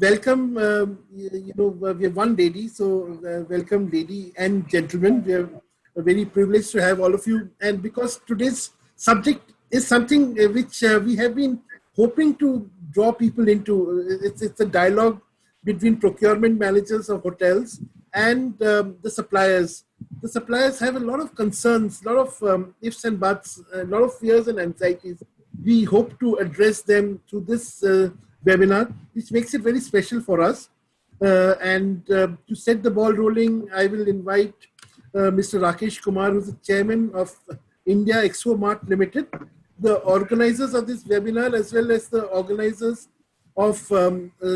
welcome. We have one lady, so welcome, lady and gentlemen. We are very privileged to have all of you, and because today's subject is something which we have been hoping to draw people into. It's a dialogue between procurement managers of hotels and the suppliers. The suppliers have a lot of concerns, a lot of ifs and buts, a lot of fears and anxieties. We hope to address them through this webinar, which makes it very special for us. And to set the ball rolling, I will invite Mr. Rakesh Kumar, who's the chairman of India Expo Mart Limited, the organizers of this webinar, as well as the organizers of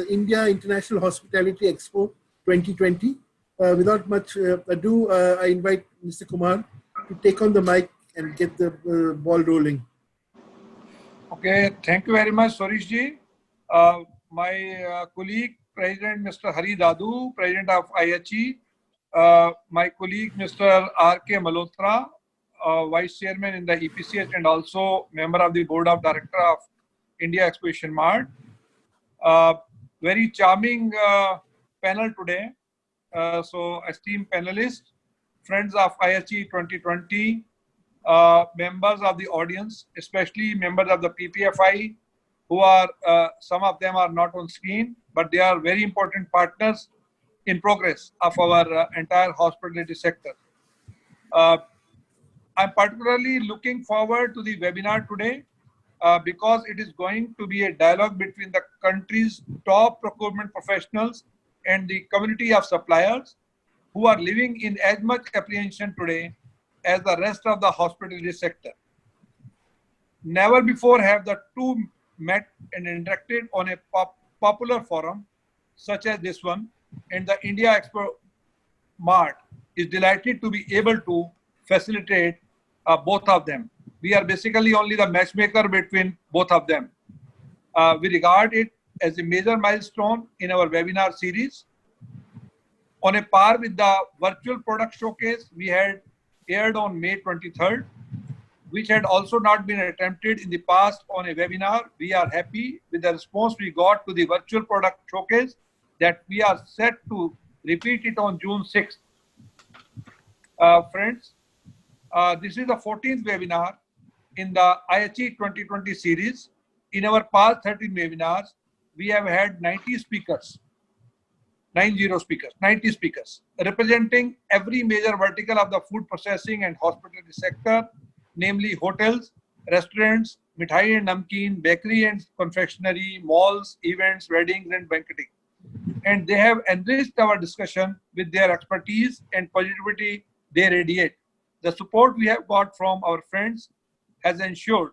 India International Hospitality Expo 2020. Without much ado, I invite Mr. Kumar to take on the mic and get the ball rolling. Okay, thank you very much, Sorish ji. My colleague, President Mr. Hari Dadu, President of IHE, my colleague Mr. R.K. Malhotra, Vice Chairman in the EPCH and also member of the Board of Director of India Exposition Mart. Very charming panel today. So esteemed panelists, friends of IHE 2020, members of the audience, especially members of the PPFI, who are, some of them are not on screen, but they are very important partners in progress of our entire hospitality sector. I'm particularly looking forward to the webinar today because it is going to be a dialogue between the country's top procurement professionals and the community of suppliers who are living in as much apprehension today as the rest of the hospitality sector. Never before have the two met and interacted on a popular forum such as this one, and the India Expo Mart is delighted to be able to facilitate both of them. We are basically only the matchmaker between both of them. We regard it as a major milestone in our webinar series. On a par with the virtual product showcase we had aired on May 23rd, which had also not been attempted in the past on a webinar, we are happy with the response we got to the virtual product showcase that we are set to repeat it on June 6th. Friends, this is the 14th webinar in the IHE 2020 series. In our past 13 webinars, we have had 90 speakers, 90 speakers, representing every major vertical of the food processing and hospitality sector, namely hotels, restaurants, mithai and namkeen, bakery and confectionery, malls, events, weddings, and banqueting. And they have enriched our discussion with their expertise and positivity they radiate. The support we have got from our friends has ensured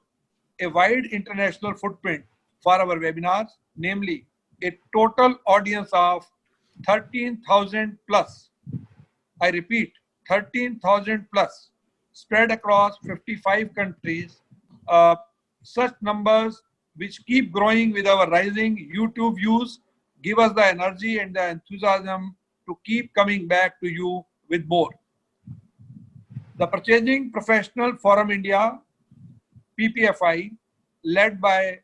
a wide international footprint for our webinars, namely a total audience of 13,000 plus. I repeat, 13,000 plus, spread across 55 countries. Such numbers which keep growing with our rising YouTube views give us the energy and the enthusiasm to keep coming back to you with more. The Purchasing Professional Forum India, PPFI, led by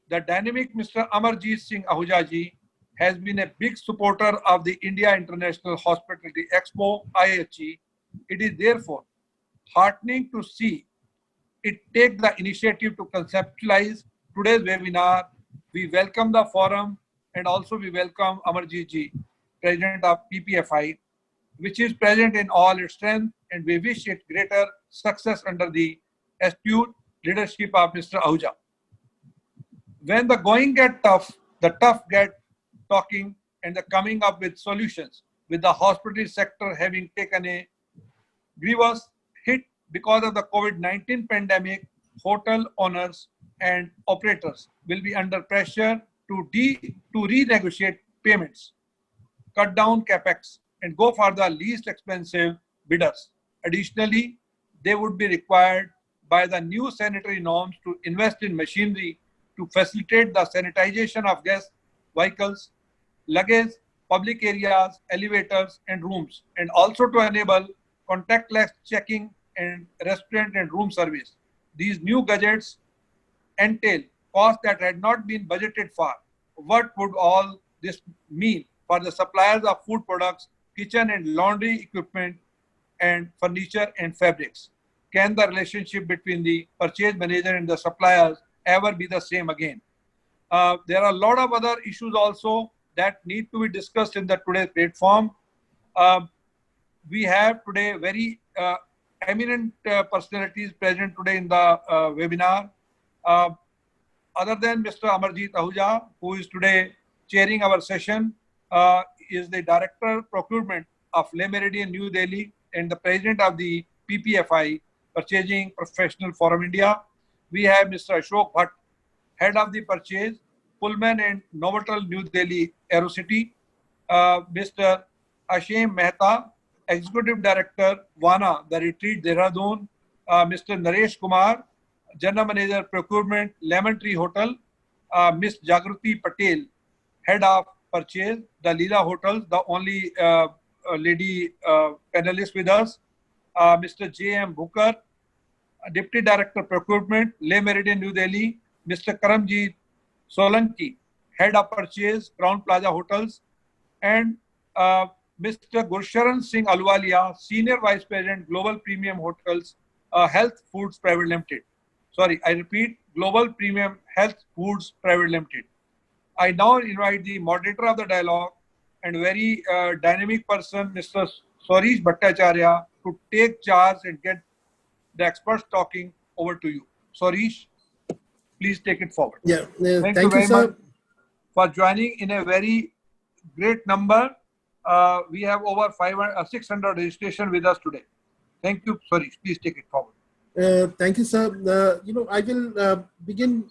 the dynamic Mr. Amarjeet Singh Ahuja ji, has been a big supporter of the India International Hospitality Expo, IHE. It is therefore heartening to see it take the initiative to conceptualize today's webinar. We welcome the forum and also we welcome Amarjeet ji, President of PPFI, which is present in all its strength, and we wish it greater success under the astute leadership of Mr. Ahuja. When the going get tough, the tough get talking and the coming up with solutions, with the hospitality sector having taken a grievous hit because of the COVID-19 pandemic, hotel owners and operators will be under pressure to renegotiate payments, cut down capex, and go for the least expensive bidders. Additionally, they would be required by the new sanitary norms to invest in machinery to facilitate the sanitization of guest vehicles, luggage, public areas, elevators, and rooms, and also to enable contactless checking and restaurant and room service. These new gadgets entail costs that had not been budgeted for. What would all this mean for the suppliers of food products, kitchen and laundry equipment, and furniture and fabrics? Can the relationship between the purchase manager and the suppliers ever be the same again? There are a lot of other issues also that need to be discussed in the today's platform. We have today very eminent personalities present today in the webinar. Other than Mr. Amarjeet Ahuja, who is today chairing our session, is the Director Procurement of Le Méridien New Delhi and the President of the PPFI, Purchasing Professional Forum India. We have Mr. Ashok Bhatt, Head of the Purchase, Pullman and Novotel New Delhi Aerocity. Mr. Ashim Mehta, Executive Director, Vana, The Retreat, Dehradun. Mr. Naresh Kumar, General Manager Procurement, Lemon Tree Hotel. Ms. Jagruti Patel, Head of Purchase, the Leela Hotels, the only lady panelist with us. Mr. J.M. Booker, Deputy Director Procurement, Le Méridien New Delhi. Mr. Karamjeet Solanki, Head of Purchase, Crown Plaza Hotels. And Mr. Gursharan Singh Alwalia, Senior Vice President, Global Premium Hotels, Health Foods Private Limited. Sorry, I repeat, Global Premium Health Foods Private Limited. I now invite the moderator of the dialogue and very dynamic person, Mr. Swarish Bhattacharya, to take charge and get the experts talking. Over to you. Swarish, please take it forward. Yeah, thank you very much for joining in a very great number. We have over 600 registration with us today. Thank you, Swarish. Please take it forward. Thank you, sir. I will begin.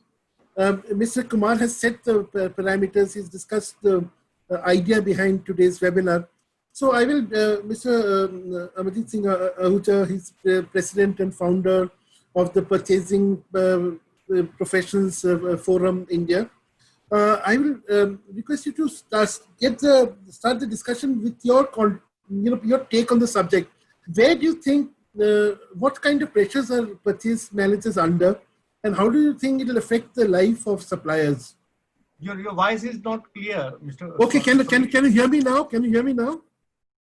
Mr. Kumar has set the parameters. He's discussed the idea behind today's webinar. So I will, Mr. Amarjeet Singh Ahuja, he's President and founder of the Purchasing Professionals Forum India. I will request you to start the discussion with your take on the subject. Where do you think what kind of pressures are purchase managers under, and how do you think it will affect the life of suppliers? Your voice is not clear, Mr. Okay, can you hear me now? Can you hear me now?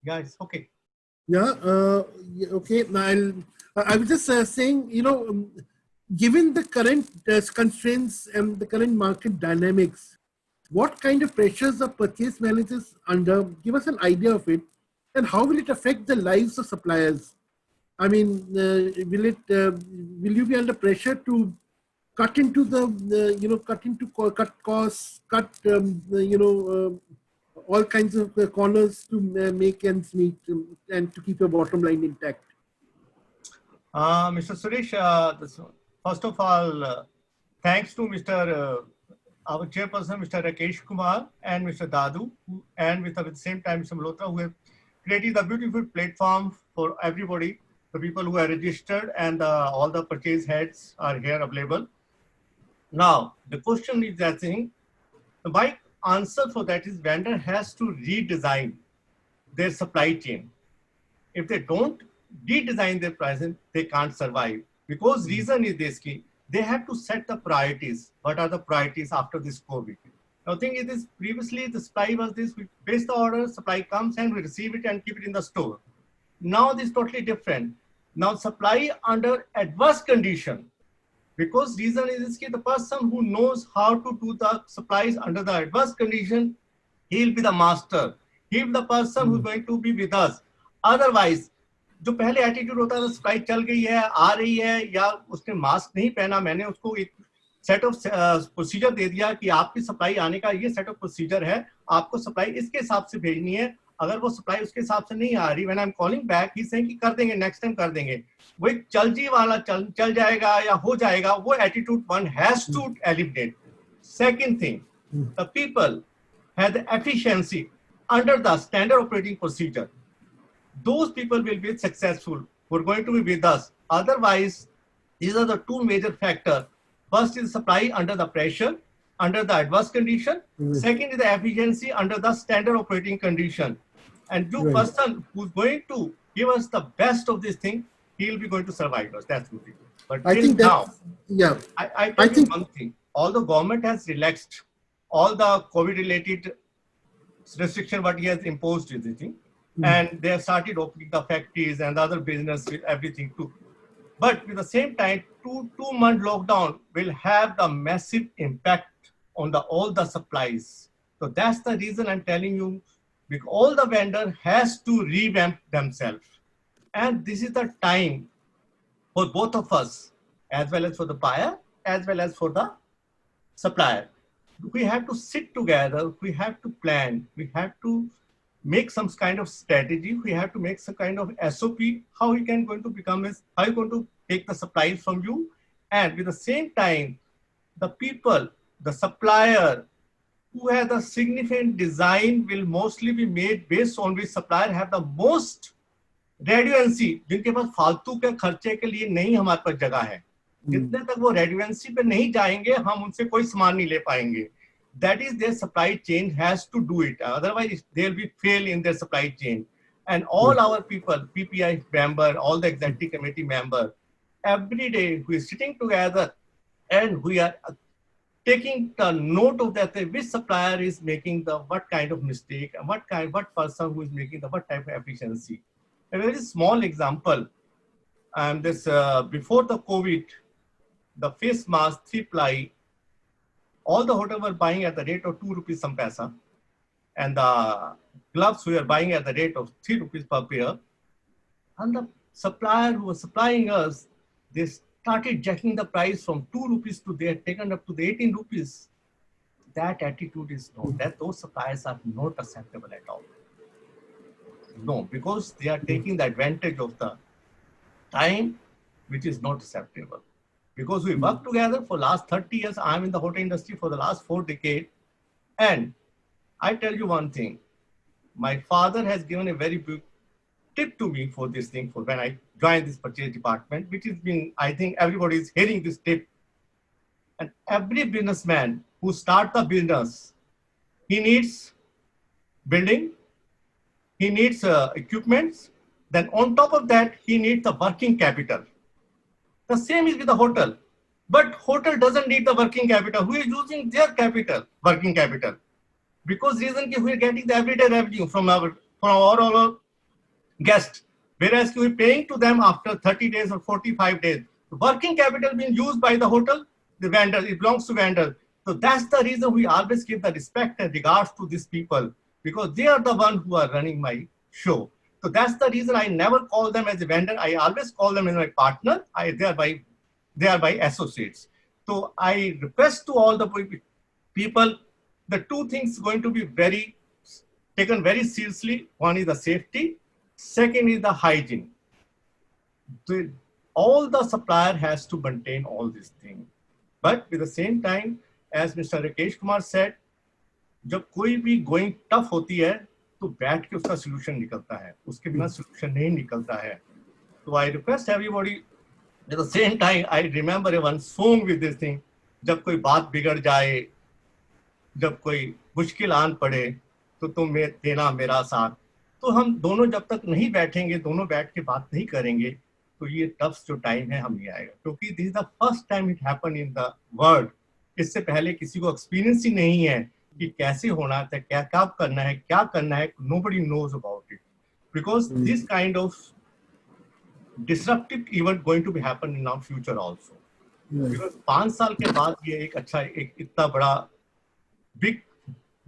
Yeah, it's okay. Yeah. Okay. Now I was just saying, given the current constraints and the current market dynamics, what kind of pressures are purchase managers under? Give us an idea of it, and how will it affect the lives of suppliers? I mean, will you be under pressure to cut into cut costs, cut all kinds of corners to make ends meet and to keep your bottom line intact? Mr. Suresh, first of all, thanks to our chairperson, Mr. Rakesh Kumar, and Mr. Dadu, and at the same time Mr. Malhotra, who have created a beautiful platform for everybody, the people who are registered, and all the purchase heads are here available. Now, the question is that my answer for that is vendor has to redesign their supply chain. If they don't redesign their pricing, they can't survive. Because reason is this, they have to set the priorities. What are the priorities after this COVID? Now, thing is this, previously the supply was this, we place the order, supply comes and we receive it and keep it in the store. Now this is totally different. Now supply under adverse condition. Because reason is this, the person who knows how to do the supplies under the adverse condition, he will be the master. He will be the person who is going to be with us. Otherwise, जो पहले attitude होता था supply चल गई है, आ रही है, या उसने मास्क नहीं पहना, मैंने उसको एक सेट ऑफ प्रोसीजर दे दिया कि आपकी सप्लाई आने का ये सेट ऑफ प्रोसीजर है, आपको सप्लाई इसके हिसाब से भेजनी है. अगर वो सप्लाई उसके हिसाब से नहीं आ रही, when I am calling back, he saying कि कर देंगे, नेक्स्ट टाइम कर देंगे, वो एक चलजी वाला चल जाएगा या हो जाएगा, वो attitude one has to eliminate. Second thing, the people have the efficiency under the standard operating procedure. Those people will be successful, who are going to be with us. Otherwise, these are the two major factors. First is supply under the pressure, under the adverse condition. Second is the efficiency under the standard operating condition. And the person who's going to give us the best of this thing, he will be going to survive us. That's the thing. But I think now, yeah, I think one thing, although government has relaxed all the COVID-related restriction what he has imposed is the thing. And they have started opening the factories and the other business with everything too. But with the same time, two-month lockdown will have the massive impact on all the supplies. So that's the reason I'm telling you, because all the vendor has to revamp themselves. And this is the time for both of us, as well as for the buyer, as well as for the supplier. We have to sit together, we have to plan, we have to make some kind of strategy, we have to make some kind of SOP, how we can going to become this, how you going to take the supplies from you. And with the same time, the people, the supplier who has a significant design will mostly be made based on which supplier have the most रेडिवेंसी, जिनके पास फालतू के खर्चे के लिए नहीं हमारे पास जगह है, जितने तक वो रेडिवेंसी पे नहीं जाएंगे हम उनसे कोई सामान नहीं ले पाएंगे. That is, their supply chain has to do it, otherwise they'll be fail in their supply chain. And all our people, PPI member, all the executive committee member, every day we are sitting together and we are taking the note of that, which supplier is making the what kind of mistake and what person who is making the what type of efficiency. A very small example, before the COVID, the face mask 3-ply, all the hotels were buying at the rate of 2 rupees some paisa, and the gloves we were buying at the rate of 3 rupees per pair. And the supplier who was supplying us, they started jacking the price from 2 rupees to they had taken up to the 18 rupees. That attitude is no, that those suppliers are not acceptable at all. No, because they are taking the advantage of the time, which is not acceptable. Because we work together for last 30 years. I'm in the hotel industry for the last 4 decades. And I tell you one thing, my father has given a very big tip to me for this thing, for when I joined this purchase department, which has been, I think everybody is hearing this tip. And every businessman who starts the business, he needs building, he needs equipments. Then on top of that, he needs the working capital. The same is with the hotel. But hotel doesn't need the working capital. Who is using their capital, working capital? Because reason we are getting the everyday revenue from our guests. Whereas we are paying to them after 30 days or 45 days. The working capital being used by the hotel, the vendor, it belongs to vendor. So that's the reason we always give the respect and regards to these people, because they are the ones who are running my show. So that's the reason I never call them as a vendor. I always call them as my partner. They are my associates. So I request to all the people, the two things going to be taken very seriously. One is the safety. Second is the hygiene. All the supplier has to maintain all these things. But with the same time, as Mr. Rakesh Kumar said, जब कोई भी going tough होती है, तो बैठ के उसका solution निकलता है, उसके बिना solution नहीं निकलता है. So I request everybody, at the same time, I remember one song with this thing, जब कोई बात बिगड़ जाए, जब कोई मुश्किल आन पड़े, तो तुम देना मेरा साथ. तो हम दोनों जब तक नहीं बैठेंगे, दोनों बैठ के बात नहीं करेंगे, तो ये टफ जो टाइम है हम नहीं आएगा. क्योंकि this is the first time it happen in the world. इससे पहले किसी को एक्सपीरियंस ही नहीं है कि कैसे होना है, क्या करना है. Nobody knows about it, because this kind of disruptive event going to be happen in our future also. Because 5 साल के बाद ये एक इतना बड़ा big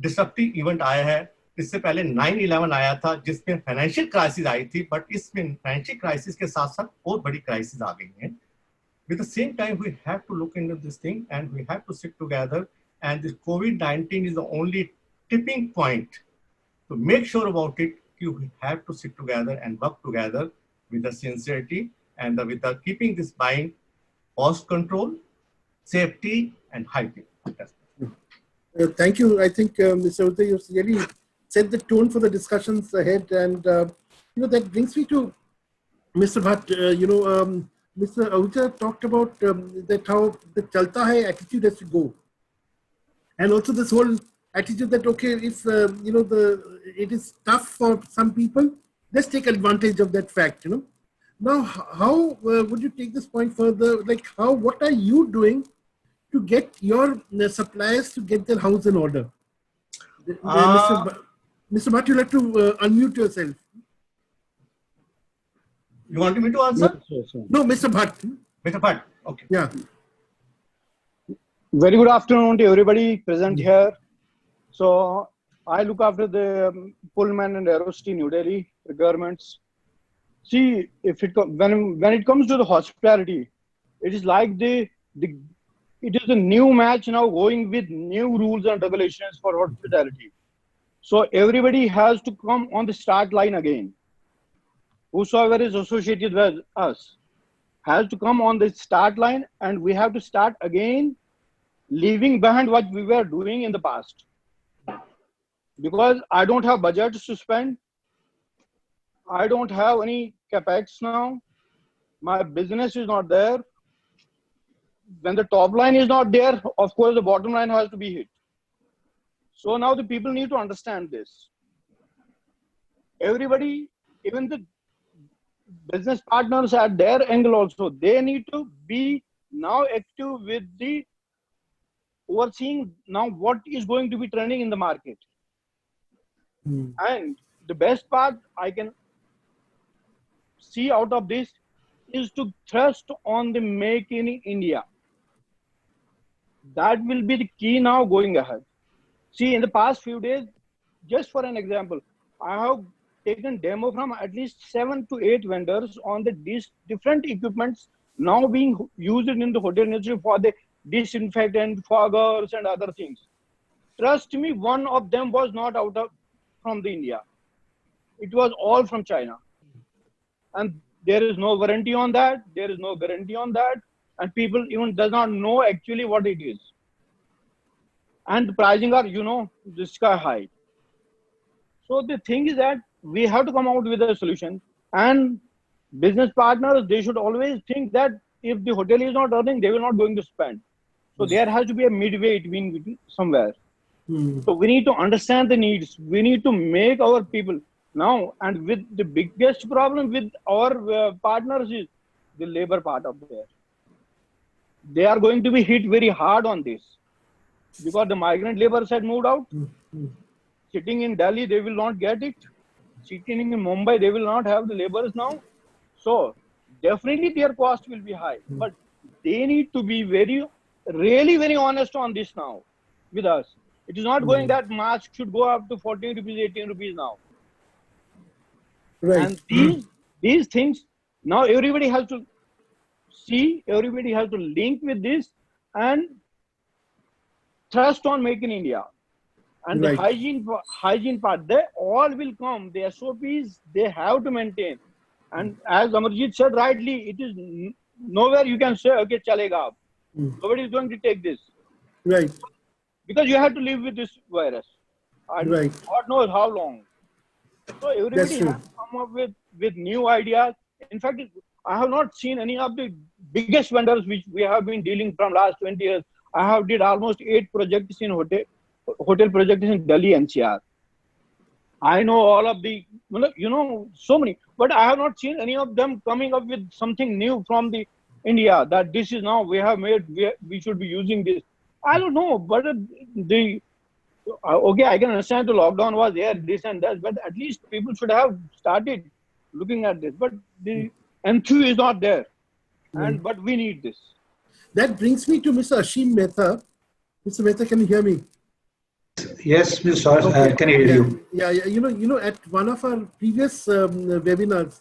disruptive event आया है. इससे पहले 9/11 आया था, जिसमें फाइनेंशियल क्राइसिस आई थी, बट इसमें फाइनेंशियल क्राइसिस के साथ साथ और बड़ी क्राइसिस आ गई हैं. With the same time, we have to look into this thing and we have to sit together. And this COVID-19 is the only tipping point to make sure about it. We have to sit together and work together with the sincerity and with the keeping this mind, cost control, safety, and hygiene. Thank you. I think, Mr. Uday, you really set the tone for the discussions ahead. And, that brings me to Mr. Bhatt. Mr. Ahuja talked about that how the chalta hai attitude has to go. And also this whole attitude that, okay, if, it is tough for some people, let's take advantage of that fact, Now, how would you take this point further? Like, what are you doing to get your suppliers to get their house in order? Mr. Bhatt, you'd like to unmute yourself. You want me to answer? Yes. No, Mr. Bhatt. Mr. Bhatt. Okay. Yeah. Very good afternoon to everybody present here. So I look after the Pullman and Aerocity New Delhi requirements. See, if it when it comes to the hospitality, it is like it is a new match now going with new rules and regulations for hospitality. So everybody has to come on the start line again. Whosoever is associated with us has to come on the start line, and we have to start again, leaving behind what we were doing in the past. Because I don't have budgets to spend. I don't have any capex now. My business is not there. When the top line is not there, of course, the bottom line has to be hit. So now the people need to understand this. Everybody, even the business partners at their angle also, they need to be now active with the overseeing now what is going to be trending in the market. And the best part I can see out of this is to thrust on the Make in India. That will be the key now going ahead. See, in the past few days, just for an example, I have taken demo from at least 7 to 8 vendors on these different equipments now being used in the hotel industry for the disinfectant, foggers, and other things. Trust me, one of them was not from the India. It was all from China. And there is no warranty on that. There is no guarantee on that. And people even does not know actually what it is. And the pricing are, the sky high. So the thing is that we have to come out with a solution. And business partners, they should always think that if the hotel is not earning, they will not going to spend. So there has to be a midway between somewhere. So we need to understand the needs. We need to make our people now. And with the biggest problem with our partners is the labor part of there. They are going to be hit very hard on this because the migrant laborers had moved out. Sitting in Delhi, they will not get it. Sitting in Mumbai, they will not have the laborers now. So definitely their cost will be high. But they need to be really very honest on this now with us. It is not going that mask should go up to 14 rupees, 18 rupees now. Right. And these things, now everybody has to see, everybody has to link with this and trust on Make in India. And the hygiene part, they all will come. The SOPs, they have to maintain. And as Amarjit said rightly, it is nowhere you can say, okay, chalega. Nobody is going to take this. Right. Because you have to live with this virus. And God knows how long. So everybody has to come up with new ideas. In fact, I have not seen any of the biggest vendors which we have been dealing from last 20 years. I have did almost 8 projects in hotel projects in Delhi NCR. I know all of the, so many, but I have not seen any of them coming up with something new from the India that this is now we have made, we should be using this. I don't know, but okay, I can understand the lockdown was there, this and that, but at least people should have started looking at this. But the enthusiasm is not there, but we need this. That brings me to Mr. Ashim Mehta. Mr. Mehta, can you hear me? Yes, Mr. Soros, I can hear you. Yeah. At one of our previous webinars,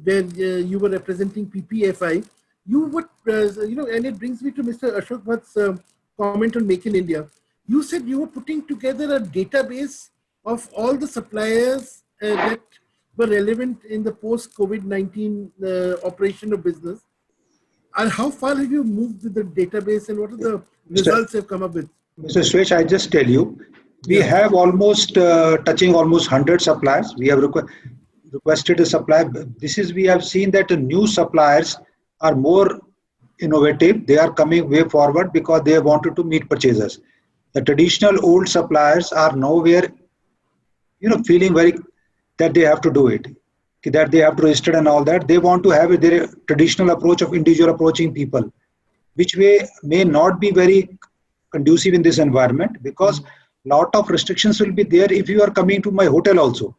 where you were representing PPFI, you would, and it brings me to Mr. Ashok Bhatt's comment on Make in India. You said you were putting together a database of all the suppliers that were relevant in the post-COVID-19 operation of business. And how far have you moved with the database and what are the results you've come up with? Mr. Swech, I just tell you, we have almost touching almost 100 suppliers. We have requested a supply. We have seen that the new suppliers are more innovative. They are coming way forward because they wanted to meet purchasers. The traditional old suppliers are nowhere, feeling very that they have to do it, that they have to register and all that. They want to have their traditional approach of individual approaching people, which may not be very conducive in this environment, because lot of restrictions will be there if you are coming to my hotel also.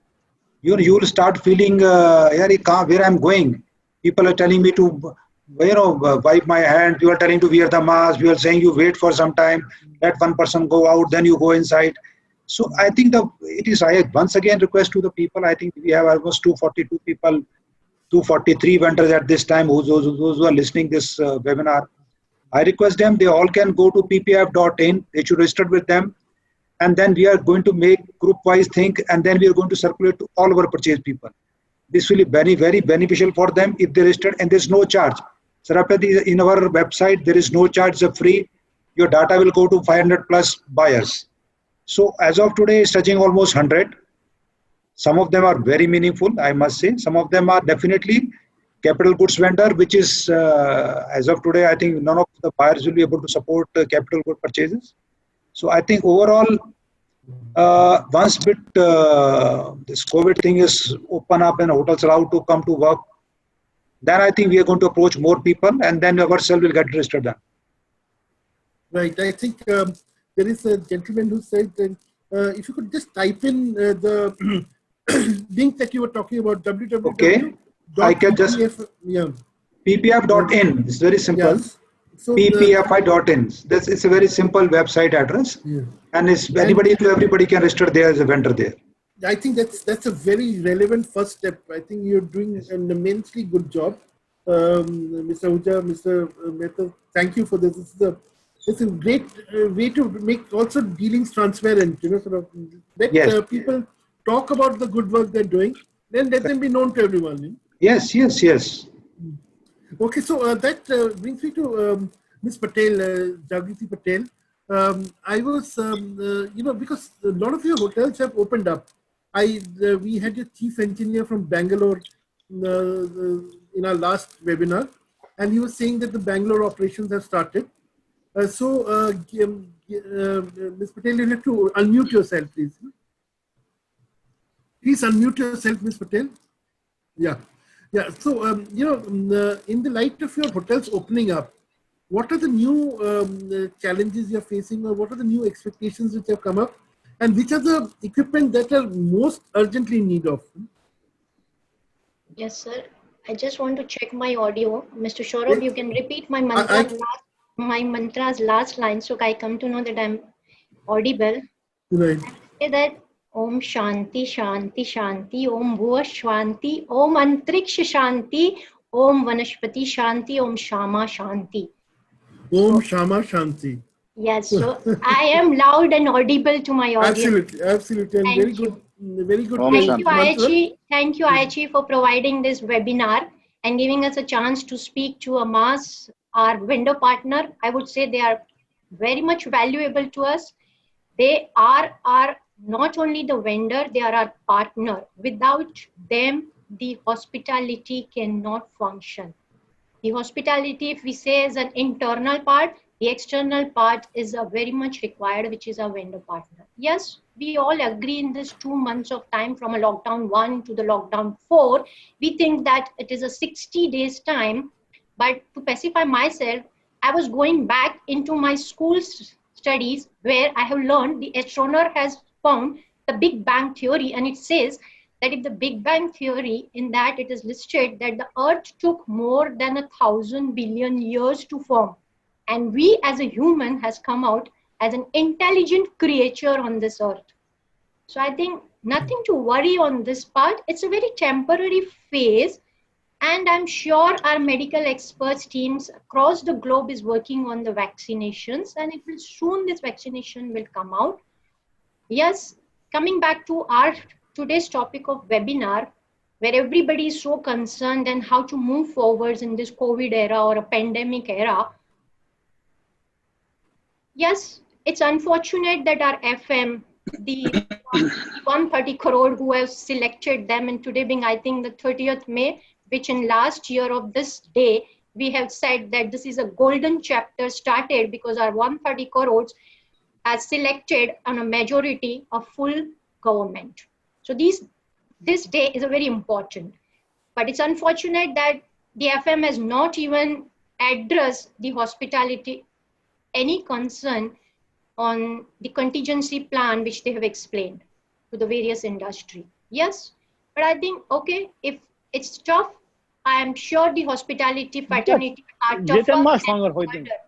You will start feeling, where I'm going. People are telling me to, wipe my hand. You are telling to wear the mask. You are saying you wait for some time. Let one person go out, then you go inside. So I think I once again request to the people. I think we have almost 242 people, 243 vendors at this time. Those who are listening this webinar, I request them. They all can go to ppf.in. They should register with them. And then we are going to make group-wise thing, and then we are going to circulate to all our purchase people. This will be very, very beneficial for them if they register, and there's no charge. Sarapati, in our website, there is no charge, it's free. Your data will go to 500 plus buyers. So as of today, it's touching almost 100. Some of them are very meaningful, I must say. Some of them are definitely capital goods vendor, which is, as of today, I think none of the buyers will be able to support capital good purchases. So I think overall, once this COVID thing is open up and hotels are allowed to come to work, then I think we are going to approach more people, and then ourselves will get registered then. Right. I think there is a gentleman who said that if you could just type in the link that you were talking about, www. Okay. I can just ppf.in. It's very simple. Yes. So ppfi.in. It's a very simple website address, and everybody can register there as a vendor there. I think that's a very relevant first step. I think you're doing an immensely good job, Mr. Ahuja, Mr. Mehta. Thank you for this. It's a great way to make also dealings transparent. Sort of let people talk about the good work they're doing, then let them be known to everyone. Yes. Okay, so that brings me to Ms. Patel, Jagriti Patel. I was, because a lot of your hotels have opened up. We had your chief engineer from Bangalore in our last webinar, and he was saying that the Bangalore operations have started. Ms. Patel, you have to unmute yourself, please. Please unmute yourself, Ms. Patel. Yeah. So, in the light of your hotels opening up, what are the new challenges you're facing, or what are the new expectations which have come up, and which are the equipment that are most urgently in need of? Yes, sir. I just want to check my audio. Mr. Saurabh, you can repeat my mantra's last line, so I come to know that I'm audible. Right. I say that Om Shanti Shanti Shanti, Om Bhuva Shanti, Om Antriksha Shanti, Om Vanaspati Shanti, Om Shama Shanti. Om Shama Shanti. Yes, so I am loud and audible to my audience. Absolutely. And very good. Thank you, Aichi, for providing this webinar and giving us a chance to speak to our vendor partner. I would say they are very much valuable to us. They are not only the vendor, they are our partner. Without them, the hospitality cannot function. The hospitality, if we say, is an internal part, the external part is a very much required, which is our vendor partner. Yes, we all agree in this 2 months of time from a lockdown 1 to the lockdown 4, we think that it is a 60 days time. But to pacify myself, I was going back into my school studies where I have learned the astronomer has found the Big Bang theory, and it says that if the Big Bang theory, in that it is listed that the earth took more than 1,000 billion years to form, and we as a human has come out as an intelligent creature on this earth. So I think nothing to worry on this part. It's a very temporary phase, and I'm sure our medical experts teams across the globe is working on the vaccinations, and it will soon, this vaccination will come out. Yes, coming back to our today's topic of webinar, where everybody is so concerned and how to move forwards in this COVID era or a pandemic era. Yes, it's unfortunate that our FM, the 130 crore who have selected them, and today being, I think, the 30th May, which in last year of this day, we have said that this is a golden chapter started because our 130 crores has selected on a majority of full government. So this day is a very important, but it's unfortunate that the FM has not even addressed the hospitality, any concern on the contingency plan which they have explained to the various industry. Yes, but I think, okay, if it's tough, I am sure the hospitality fraternity are tougher Jitan ma and stronger hoiting. harder.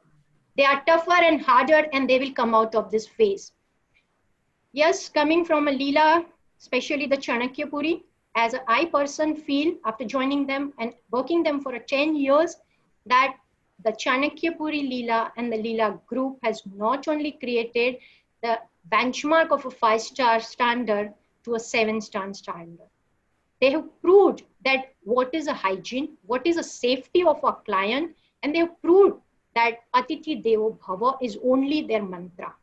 They are tougher and harder, and they will come out of this phase. Yes, coming from a Leela, especially the Chanakya Puri, as I person feel after joining them and working them for 10 years, that the Chanakya Puri Leela and the Leela group has not only created the benchmark of a 5-star standard to a 7-star standard. They have proved that what is a hygiene, what is a safety of a client, and they have proved that Atithi Devo Bhava is only their mantra.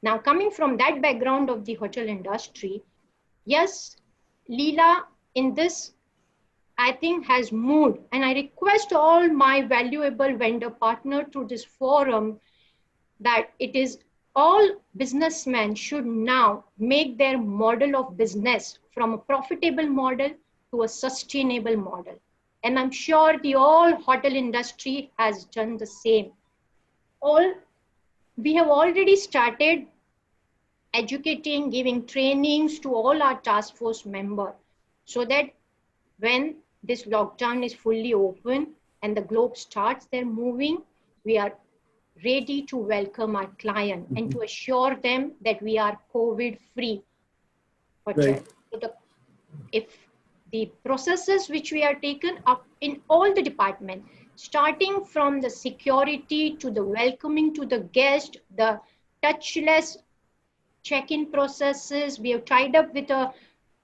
Now, coming from that background of the hotel industry, yes, Leela in this, I think, has moved, and I request all my valuable vendor partner through this forum that it is all businessmen should now make their model of business from a profitable model to a sustainable model. And I'm sure the all hotel industry has done the same. We have already started educating, giving trainings to all our task force members so that when this lockdown is fully open and the globe starts their moving, we are ready to welcome our client and to assure them that we are COVID-free hotel. Right. So if the processes which we are taken up in all the departments, starting from the security to the welcoming to the guest, the touchless check-in processes, we have tied up with a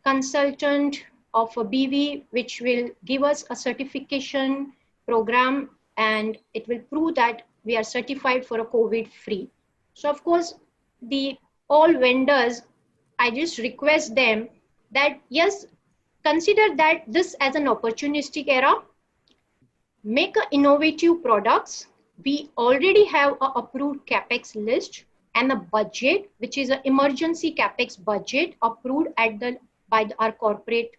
consultant of a BV, which will give us a certification program, and it will prove that we are certified for a COVID-free. So of course, all vendors, I just request them that, yes, consider that this as an opportunistic era, make innovative products. We already have an approved CapEx list and a budget, which is an emergency CapEx budget approved by our corporate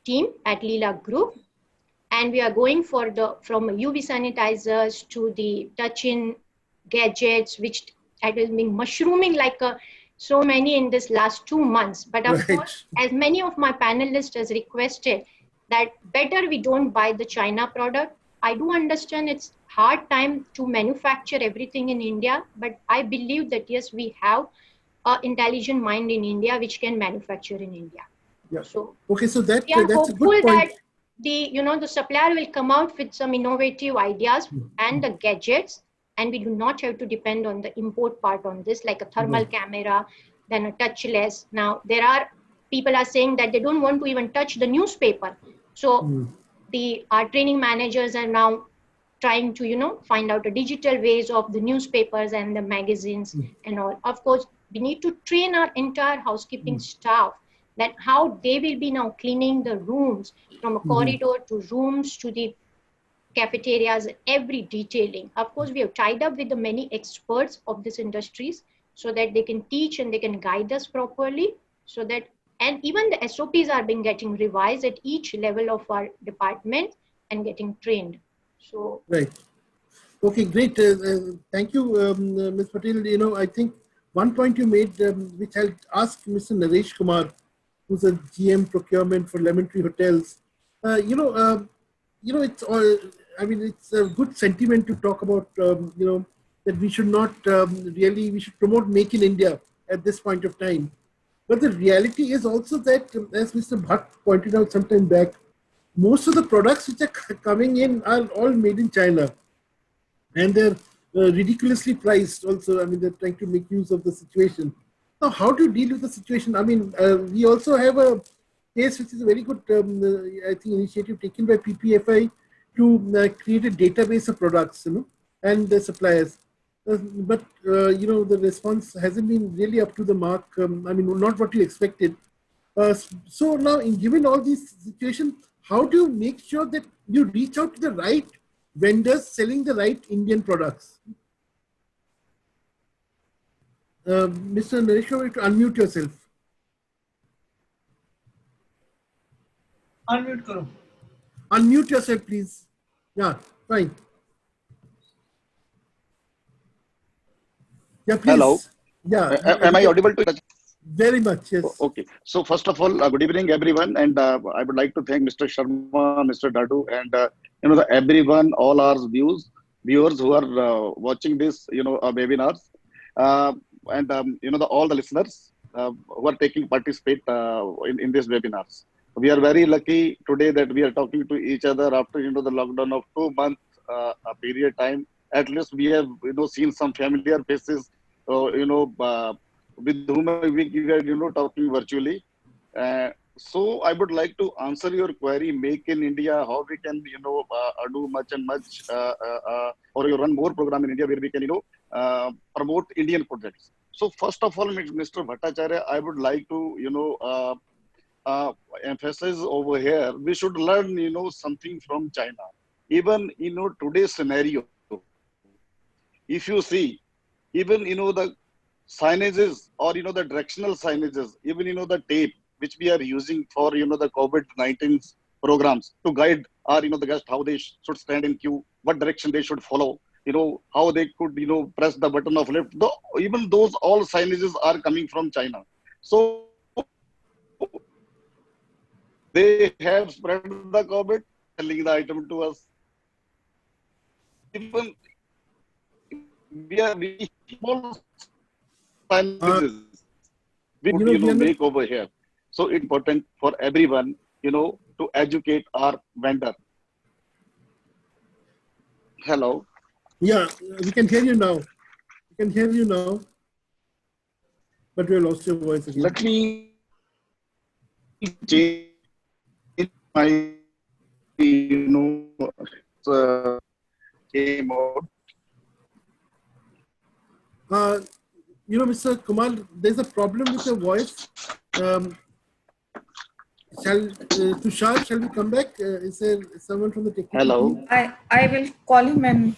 team at Leela Group. And we are going for from UV sanitizers to the touch-in gadgets, which has been mushrooming like so many in this last 2 months. But of course, as many of my panelists has requested that better we don't buy the China product. I do understand it's hard time to manufacture everything in India, but I believe that yes, we have an intelligent mind in India which can manufacture in India. Yeah. So okay, so we are that's a hopeful good point. that the supplier will come out with some innovative ideas and the gadgets, and we do not have to depend on the import part on this, like a thermal camera, then a touchless. Now there are people are saying that they don't want to even touch the newspaper. So our training managers are now trying to find out the digital ways of the newspapers and the magazines and all. Of course, we need to train our entire housekeeping staff that how they will be now cleaning the rooms from a corridor to rooms to the cafeterias, every detailing. Of course, we have tied up with the many experts of these industries so that they can teach and they can guide us properly, so that, and even the SOPs are being getting revised at each level of our department and getting trained. So right. Okay, great. Thank you, Ms. Patel. I think one point you made, which I'll ask Mr. Naresh Kumar, who's a GM procurement for Lemon Tree Hotels. It's all. I mean, it's a good sentiment to talk about. That we should not we should promote Make in India at this point of time. But the reality is also that, as Mr. Bhatt pointed out some time back, most of the products which are coming in are all made in China, and they're ridiculously priced. Also, I mean, they're trying to make use of the situation. Now, how do you deal with the situation? I mean, we also have a case which is a very good, I think, initiative taken by PPFI to create a database of products, and the suppliers. But the response hasn't been really up to the mark. I mean, not what you expected. So now, given all these situations, how do you make sure that you reach out to the right vendors selling the right Indian products? Mr. Naresh, you have to unmute yourself. Unmute karo. Unmute yourself, please. Yeah, fine. Yeah, please. Hello. Yeah. Am I audible to? Very much, yes. Okay. So first of all, good evening, everyone, and I would like to thank Mr. Sharma, Mr. Dadu, and everyone, all our viewers who are watching this, webinars, uh, and all the listeners who are taking participate in this webinars. We are very lucky today that we are talking to each other after the lockdown of 2 months period time. At least we have seen some familiar faces, with whom we are talking virtually. So I would like to answer your query: Make in India, how we can do much and much, or you run more program in India where we can promote Indian projects. So first of all, Mr. Bhattacharya, I would like to emphasize over here, we should learn something from China. Even today's scenario, if you see, even the signages or the directional signages, even the tape which we are using for the COVID-19 programs to guide our the guests how they should stand in queue, what direction they should follow, how they could press the button of lift. Even those all signages are coming from China. So they have spread the COVID, selling the item to us. Even we all signages we make over here. So it's important for everyone, to educate our vendor. Hello. Yeah, we can hear you now. We can hear you now. But we lost your voice again. Let me change my, game mode. Mr. Kumar, there's a problem with your voice. Tushar, shall we come back? Is there someone from the technical Hello. team? I will call him and.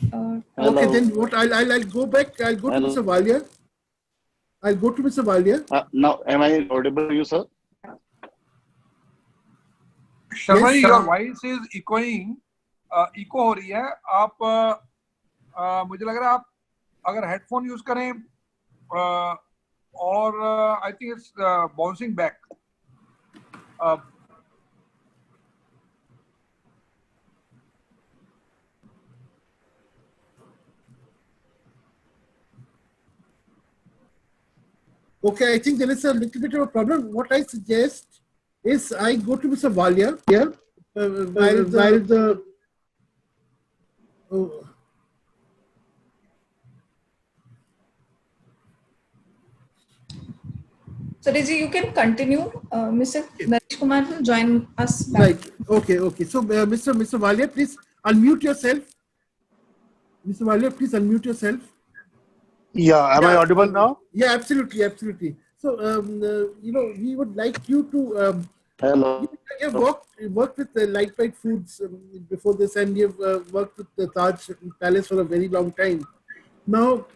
Okay, then what? I'll go back. I'll go to Mr. Walia. I'll go to Mr. Walia. Now, am I audible to you, sir? Sharma ji, Yes, your voice is echoing. Echo हो रही है. आप मुझे लग रहा है आप अगर हेडफोन यूज करें और I think it's bouncing back. Okay, I think there is a little bit of a problem. What I suggest is I go to Mr. Walia here while the So, Riji, you can continue. Mr. Naresh Kumar will join us back. Right. Okay. So, Mr. Walia, please unmute yourself. Mr. Walia, please unmute yourself. Yeah. Am I audible now? Yeah, absolutely. So, we would like you to. Hello. You've worked with Lightbite Foods before this, and you've worked with the Taj Palace for a very long time. Now,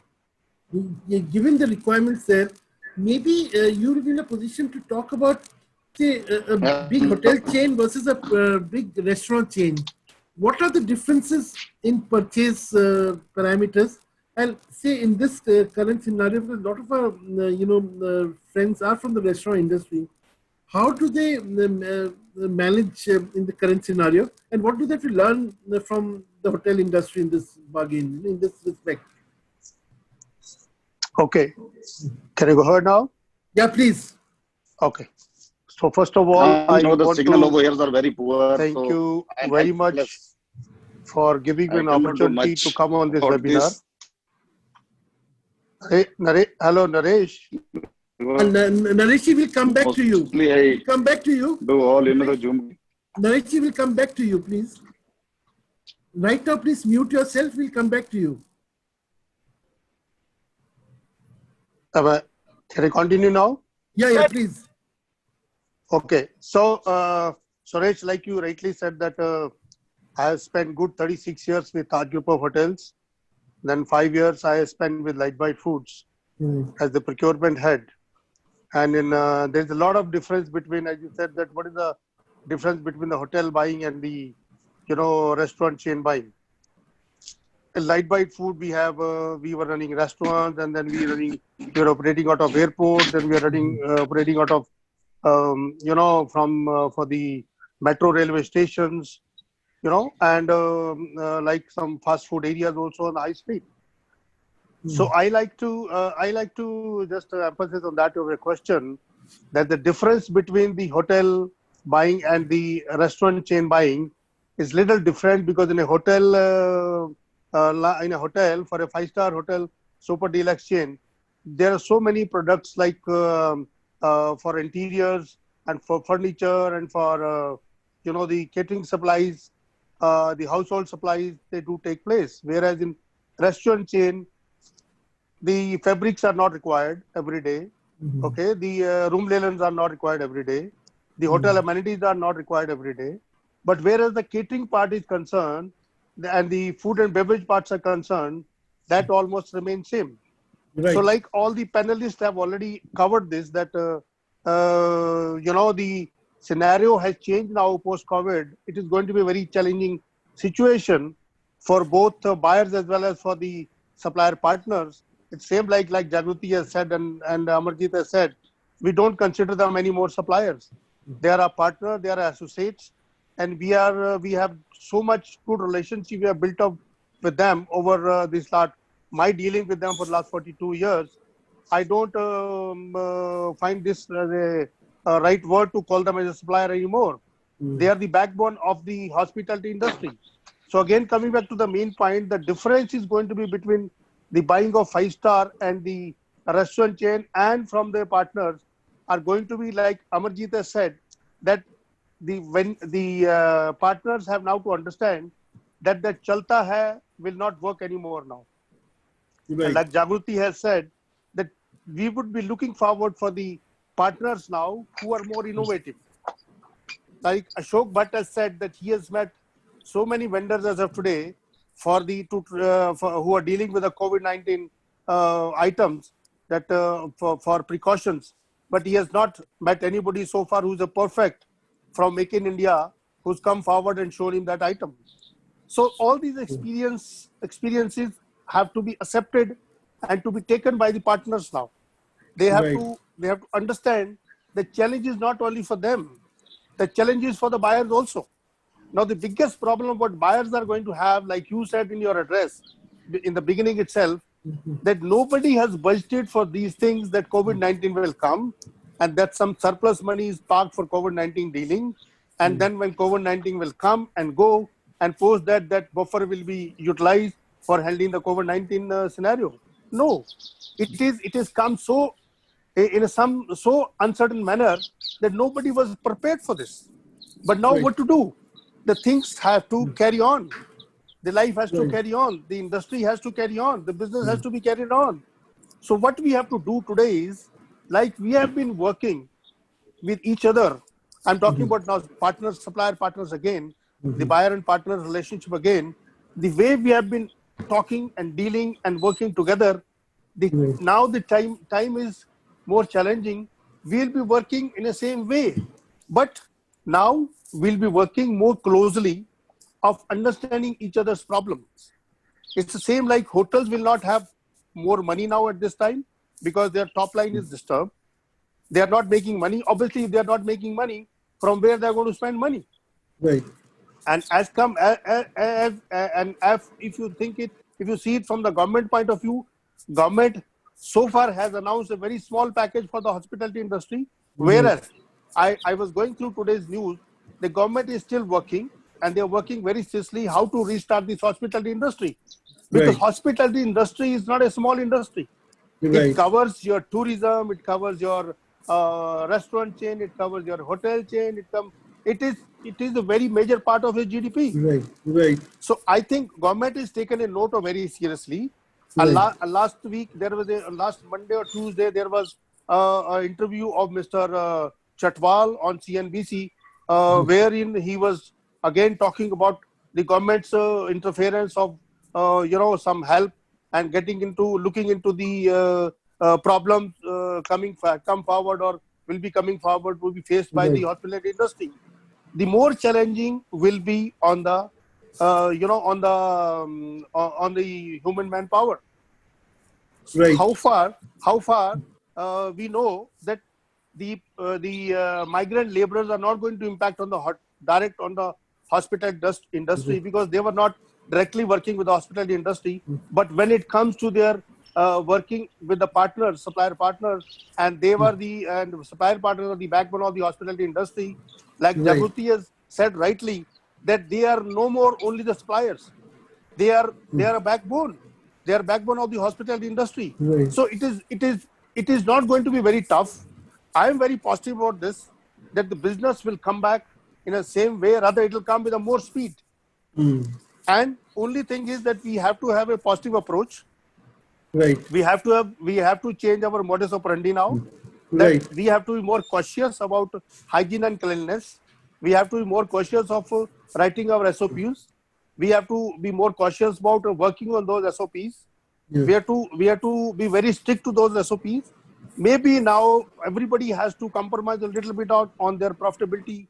given the requirements there, maybe you will be in a position to talk about, say, a big hotel chain versus a big restaurant chain. What are the differences in purchase parameters? And say in this current scenario, because a lot of our friends are from the restaurant industry. How do they manage in the current scenario, and what do they have to learn from the hotel industry in this bargain, in this respect? Okay. Can you go ahead now? Yeah, please. Okay. So first of all, I the want signal to over here are very poor. thank so you very much for giving me an opportunity to come on this webinar. Hello, Naresh. Naresh will come back to you. I Come back to you. do all the Zoom. Naresh will come back to you, please. Right now, please mute yourself. We'll come back to you. Can I continue now? Yeah, please. Okay. So, Suresh, like you rightly said that I have spent good 36 years with Taj Group of Hotels. Then 5 years I spent with Lightbite Foods as the procurement head. And in there's a lot of difference between, as you said, that what is the difference between the hotel buying and the restaurant chain buying. in Light Bite Food, we have we were running restaurants, and then we were operating out of airports, and we are running operating out of from for the metro railway stations, and like some fast food areas also on the high street. So I like to just emphasize on that of your question, that the difference between the hotel buying and the restaurant chain buying is little different, because in a hotel for a 5-star hotel super deluxe chain, there are so many products like for interiors and for furniture and for the catering supplies, the household supplies, they do take place. Whereas in restaurant chain, the fabrics are not required every day. Okay, the room linens are not required every day. The hotel amenities are not required every day. But whereas the catering part is concerned and the food and beverage parts are concerned, that almost remains same. Right. So like all the panelists have already covered this, that the scenario has changed now post-COVID. It is going to be a very challenging situation for both buyers as well as for the supplier partners. It's same like Jagruti has said and Amarjit has said, we don't consider them any more suppliers. They are our partner, they are our associates, and we have so much good relationship we have built up with them over my dealing with them for the last 42 years. I don't find this as a right word to call them as a supplier anymore. They are the backbone of the hospitality industry. So again, coming back to the main point, the difference is going to be between the buying of 5-star and the restaurant chain and from their partners are going to be, like Amarjit has said, that when the partners have now to understand that the chalta hai will not work anymore now. Right. And like Jagruti has said, that we would be looking forward for the partners now who are more innovative. Like Ashok Bhatt has said that he has met so many vendors as of today for who are dealing with the COVID-19 items, that for precautions, but he has not met anybody so far who's a perfect from Make in India who's come forward and shown him that item. So all these experiences have to be accepted and to be taken by the partners now. They have to understand the challenge is not only for them, the challenge is for the buyers also. Now the biggest problem what buyers are going to have, like you said in your address in the beginning itself, that nobody has budgeted for these things, that COVID-19 will come and that some surplus money is parked for COVID-19 dealing, and then when COVID-19 will come and go, and post that buffer will be utilized for handling the COVID-19 scenario. No, it is come so in some so uncertain manner that nobody was prepared for this. But now what to do? The things have to carry on. The life has to carry on. The industry has to carry on. The business has to be carried on. So what we have to do today is, like we have been working with each other. I'm talking about now partners, supplier partners again, the buyer and partner relationship again. The way we have been talking and dealing and working together, now the time is more challenging. We'll be working in the same way, but now we'll be working more closely of understanding each other's problems. It's the same like hotels will not have more money now at this time because their top line is disturbed. They are not making money. Obviously, if they are not making money, from where they are going to spend money? Right. And if you think it, if you see it from the government point of view, government so far has announced a very small package for the hospitality industry. Whereas I was going through today's news, the government is still working and they're working very seriously how to restart this hospitality industry. Because hospitality industry is not a small industry. It covers your tourism, it covers your restaurant chain, it covers your hotel chain, it is a very major part of your GDP. Right. So I think government is taken a note of very seriously. Last week, there was last Monday or Tuesday, there was an interview of Mr. Chatwal on CNBC, wherein he was again talking about the government's interference of, some help and looking into the problems come forward or will be coming forward, will be faced by the hospitality industry. The more challenging will be on the on the human manpower. Right. How far we know that the migrant laborers are not going to impact on the direct on the hospitality industry because they were not directly working with the hospitality industry. But when it comes to their working with the partners, supplier partners, and they were the supplier partners are the backbone of the hospitality industry. Like Jagruti has said rightly, that they are no more only the suppliers. They are a backbone. They are backbone of the hospitality industry. Right. So it is not going to be very tough. I am very positive about this, that the business will come back in the same way, rather it will come with a more speed. And only thing is that we have to have a positive approach. Right. We have to change our modus operandi now. Right. We have to be more cautious about hygiene and cleanliness. We have to be more cautious of writing our SOPs. We have to be more cautious about working on those SOPs. Yeah. We have to be very strict to those SOPs. Maybe now everybody has to compromise a little bit on their profitability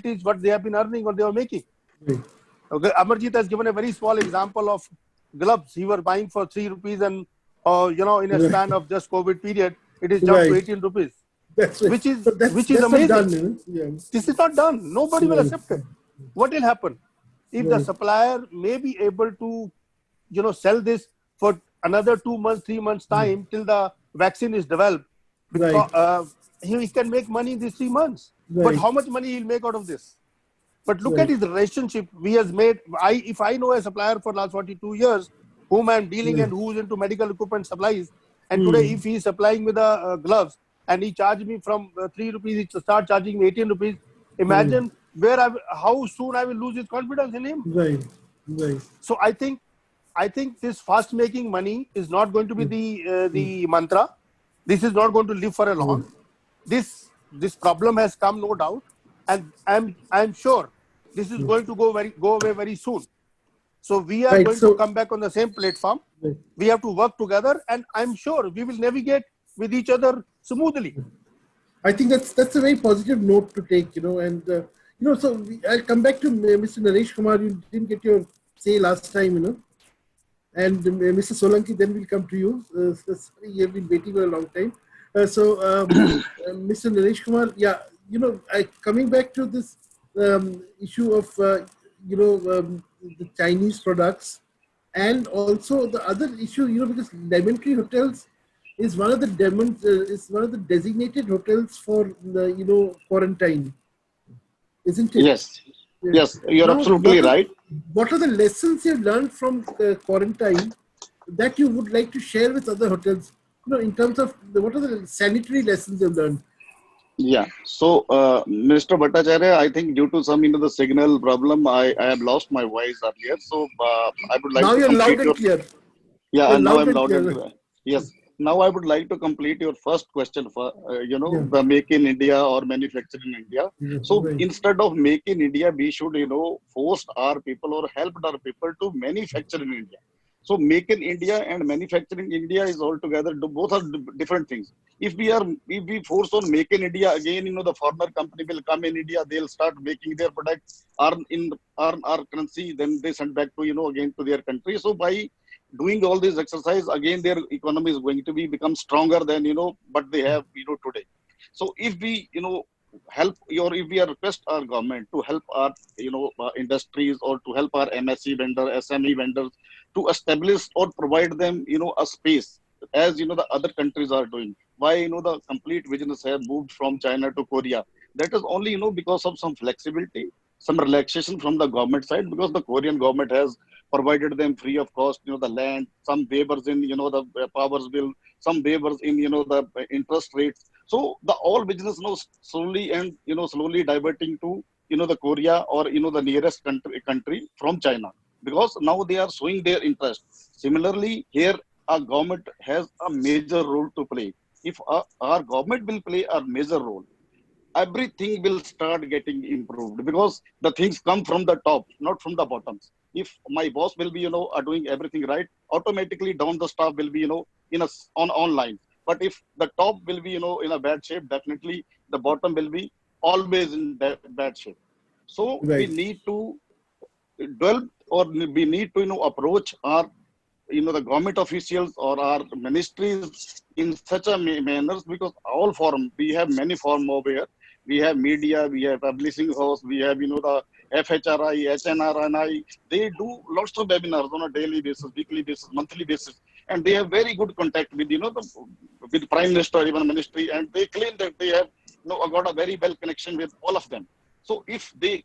is what they have been earning or they are making. Right. Okay, Amarjit has given a very small example of gloves he were buying for 3 rupees and in a span of just COVID period, it is jumped to 18 rupees. That's right. Which is that's amazing. Not done, yeah. This is not done. Nobody will accept it. What will happen? If the supplier may be able to, sell this for another 2 months, 3 months time till the vaccine is developed, because, he can make money in these 3 months. But how much money he'll make out of this? But look at his relationship we has made. If I know a supplier for last 42 years, whom I'm dealing and who's into medical equipment supplies, and today if he's supplying with the gloves and he charged me from 3 rupees, he start charging me 18 rupees. Imagine how soon I will lose his confidence in him. Right. Right. So I think this fast making money is not going to be the mantra. This is not going to live for a long. This problem has come, no doubt, and I'm sure this is going to go away very soon. So we are going to come back on the same platform. We have to work together, and I'm sure we will navigate with each other smoothly. I think that's a very positive note to take, and so I'll come back to Mr. Naresh Kumar. You didn't get your say last time, and Mr. Solanki, then we'll come to you. Sorry, you have been waiting for a long time. Mr. Naresh Kumar, coming back to this issue of the Chinese products, and also the other issue, because Lemon Tree Hotels is one of the designated hotels for the quarantine, isn't it? Yes, you're absolutely right. What are the lessons you've learned from quarantine that you would like to share with other hotels? In terms of what are the sanitary lessons you've learned? Yeah. So, Mr. Bhattacharya, I think due to some the signal problem, I have lost my voice earlier. So, I would like now to you're loud and clear. Yeah, and now I'm loud and clear. Yes. Now I would like to complete your first question for the Make in India or manufacture in India. So instead of Make in India, we should force our people or help our people to manufacture in India. So Make in India and manufacturing in India is altogether both are different things. If we force on Make in India again, the foreigner company will come in India, they'll start making their products, earn our currency, then they send back to again to their country. So by doing all this exercise, again their economy is going to become stronger than what they have today. So if we help if we request our government to help our industries or to help our MSE vendor, SME vendors to establish or provide them a space as the other countries are doing. Why the complete business have moved from China to Korea? That is only because of some flexibility, some relaxation from the government side, because the Korean government has provided them free of cost, the land, some waivers in, the powers bill, some waivers in, the interest rates. So the all business slowly and, slowly diverting to, the Korea or, the nearest country from China, because now they are showing their interest. Similarly, here our government has a major role to play. If our government will play a major role, everything will start getting improved, because the things come from the top, not from the bottoms. If my boss will be, doing everything right, automatically down the staff will be, on online. But if the top will be, in a bad shape, definitely the bottom will be always in bad shape. So we need to develop, or we need to, approach our, the government officials or our ministries in such a manner, because all forum, we have many forum over here. We have media, we have publishing house, we have, the FHRI, HNRNI. They do lots of webinars on a daily basis, weekly basis, monthly basis. And they have very good contact with, with Prime Minister, even ministry. And they claim that they have, got a very well connection with all of them. So if they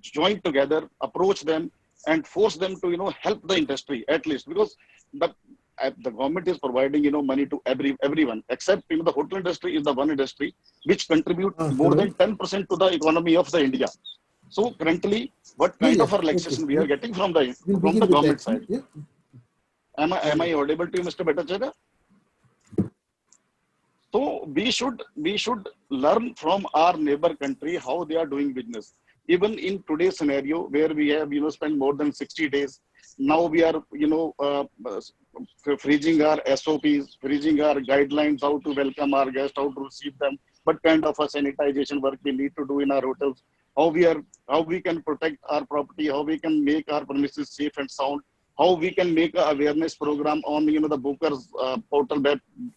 join together, approach them, and force them to, help the industry at least, because the government is providing, money to everyone, except, the hotel industry is the one industry which contribute more than 10% to the economy of the India. So currently, what kind of relaxation we are getting from the government side? Yeah. Am I audible to you, Mr. Bhattacharya? So we should learn from our neighbor country how they are doing business. Even in today's scenario, where we have, spent more than 60 days, now we are, freezing our SOPs, freezing our guidelines, how to welcome our guests, how to receive them, what kind of a sanitization work we need to do in our hotels, how we can protect our property, how we can make our premises safe and sound, how we can make an awareness program on, the Booker's portal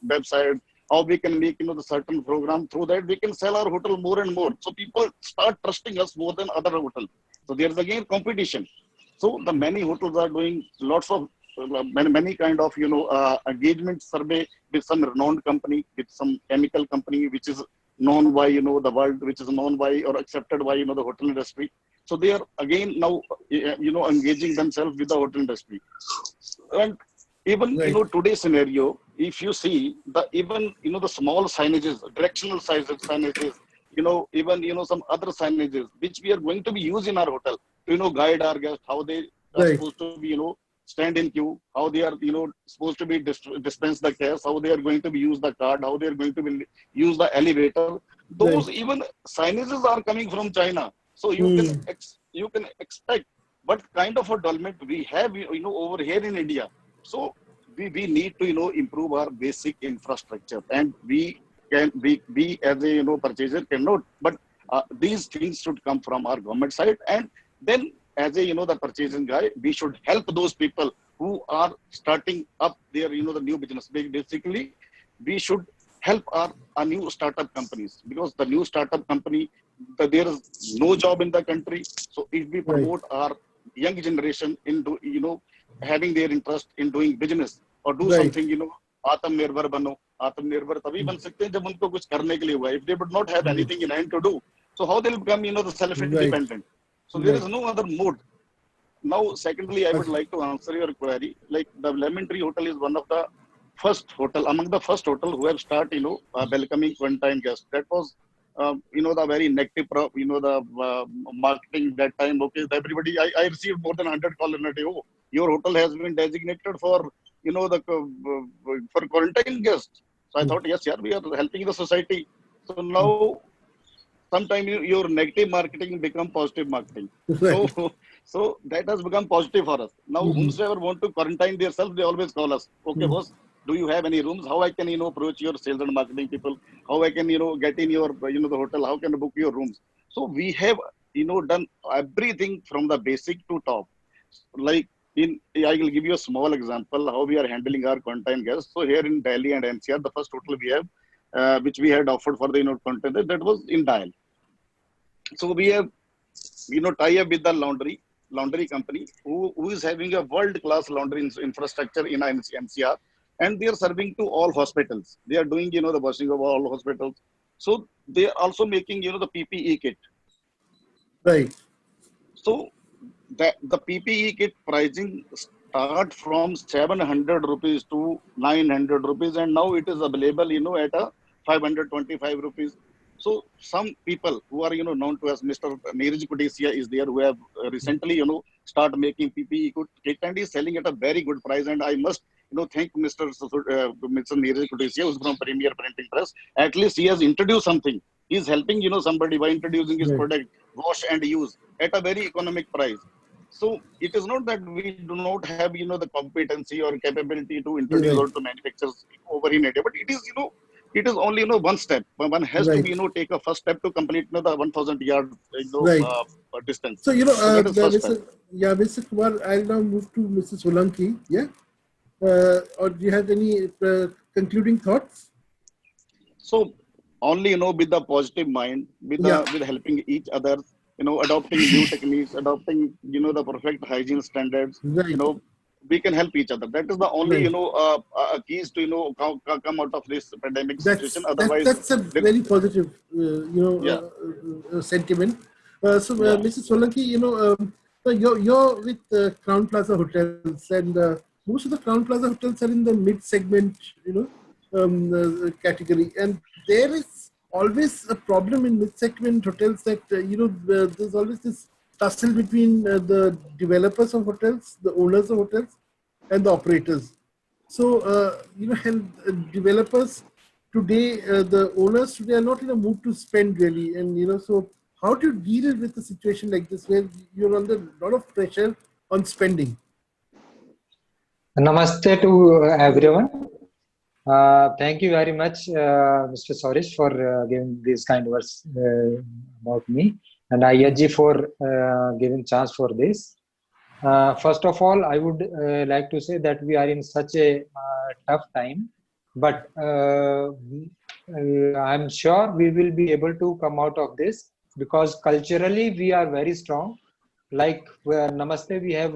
website, how we can make, the certain program, through that we can sell our hotel more and more. So people start trusting us more than other hotels. So there's again competition. So the many hotels are doing lots of, many kind of, engagement survey with some renowned company, with some chemical company, which is known by, the world, which is known by or accepted by, the hotel industry. So they are again now, engaging themselves with the hotel industry. And even, today's scenario, if you see even, the small signages, directional signages, even, some other signages, which we are going to be used in our hotel to, guide our guests, how they are supposed to be, stand in queue, how they are, supposed to be dispense the cash, how they are going to be use the card, how they are going to be use the elevator. Those even signages are coming from China. So you can expect what kind of a development we have, over here in India. So we need to, improve our basic infrastructure, and we as a, purchaser cannot, but these things should come from our government side. And then as a, the purchasing guy, we should help those people who are starting up their, the new business. Basically, we should help our new startup companies, because the new startup company, there is no job in the country. So if we promote our young generation into, having their interest in doing business or do something, Atmanirbhar bano. Atmanirbhar tabhi ban sakte hain jab unko kuch karne ke liye hua. If they would not have anything in hand to do, so how they'll become, the self-independent. So there is no other mode. Now, secondly, I would like to answer your query. Like the Lemon Tree Hotel is one of the first hotel, among the first hotel who have started, welcoming quarantine guests. That was, the very negative, the marketing that time. Okay, everybody, I received more than 100 calls in a day. Oh, your hotel has been designated for, for quarantine guests. So I thought, yes, yeah, we are helping the society. So now, sometimes your negative marketing become positive marketing. So that has become positive for us. Now, whomsoever want to quarantine themselves, they always call us. Okay, boss, do you have any rooms? How I can, approach your sales and marketing people? How I can, get in your, the hotel? How can I book your rooms? So we have, done everything from the basic to top. Like I will give you a small example how we are handling our quarantine guests. So here in Delhi and NCR, the first hotel we have, which we had offered for the, quarantine, that was in Dial. So we have, tie up with the laundry company who is having a world-class laundry infrastructure in NCR, and they are serving to all hospitals. They are doing, the washing of all hospitals. So they are also making, the PPE kit. Right. So the PPE kit pricing start from 700 rupees to 900 rupees, and now it is available, at a 525 rupees. So some people who are, known to as Mr. Neeraj Kotecha is there, who have recently, start making PPE kit, and is selling at a very good price. And I must, thank Mr. Neeraj Kotecha, who's from Premier Printing Press. At least he has introduced something. He's helping, somebody by introducing his product, wash and use, at a very economic price. So it is not that we do not have, the competency or capability to introduce or to manufacture over in India, but it is, it is only one step. One has to be take a first step to complete the 1,000 yard distance. So So that is first step. Mr. Kumar, I'll now move to Mrs. Solanki. Yeah, or do you have any concluding thoughts? So only with the positive mind, with helping each other, adopting new techniques, adopting the perfect hygiene standards. We can help each other. That is the only keys to come out of this pandemic situation. Otherwise, that's a very positive sentiment. Mrs. Solanki, you're with Crown Plaza Hotels, and most of the Crown Plaza Hotels are in the mid-segment, category, and there is always a problem in mid-segment hotels that there's always this tussle between the developers of hotels, the owners of hotels, and the operators. So and developers today, the owners today are not in a mood to spend really, and so how do you deal with a situation like this where you're under a lot of pressure on spending? Namaste to everyone. Thank you very much, Mr. Soresh, for giving these kind words about me, and IHG for giving chance for this. First of all, I would like to say that we are in such a tough time, but I'm sure we will be able to come out of this because culturally we are very strong. Like Namaste, we have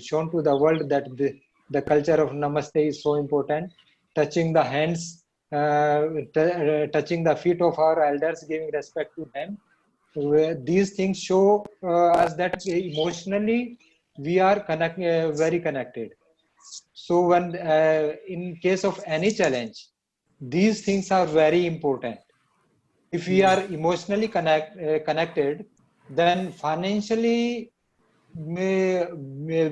shown to the world that the culture of Namaste is so important. Touching the hands, touching the feet of our elders, giving respect to them. These things show us that emotionally we are very connected. So when in case of any challenge, these things are very important. If we are emotionally connected, then financially we will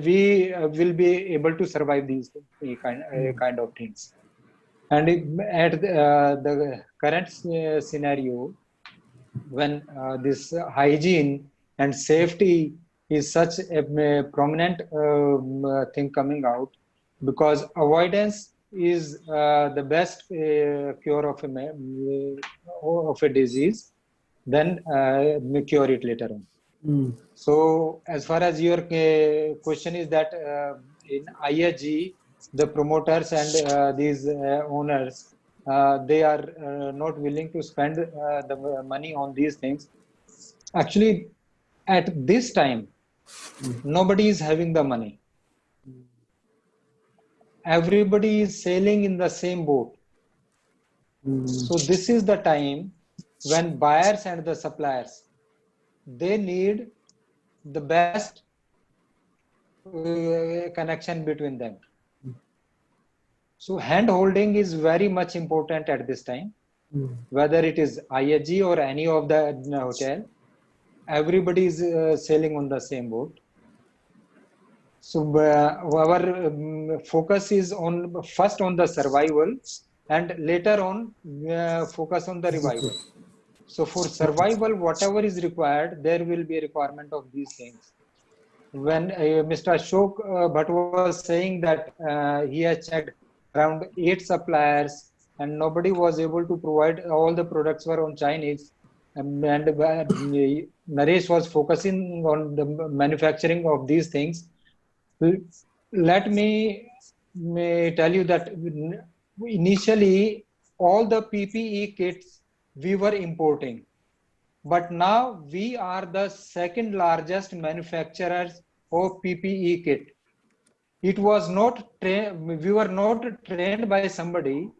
be able to survive these kind of things. And at the current scenario, when this hygiene and safety is such a prominent thing coming out, because avoidance is the best cure of a disease, then cure it later on. So as far as your question is that in IHG, the promoters and these owners, they are not willing to spend the money on these things. Actually, at this time, nobody is having the money. Everybody is sailing in the same boat. So this is the time when buyers and the suppliers, they need the best connection between them. So hand holding is very much important at this time, whether it is IHG or any of the hotel, everybody is sailing on the same boat. So our focus is on first on the survival and later on focus on the revival. So for survival, whatever is required, there will be a requirement of these things. When Mr. Ashok Bhatt was saying that he has checked around 8 suppliers and nobody was able to provide, all the products were on Chinese, and Naresh was focusing on the manufacturing of these things. Let me tell you that initially all the PPE kits we were importing, but now we are the second largest manufacturers of PPE kit. It was not we were not trained by somebody,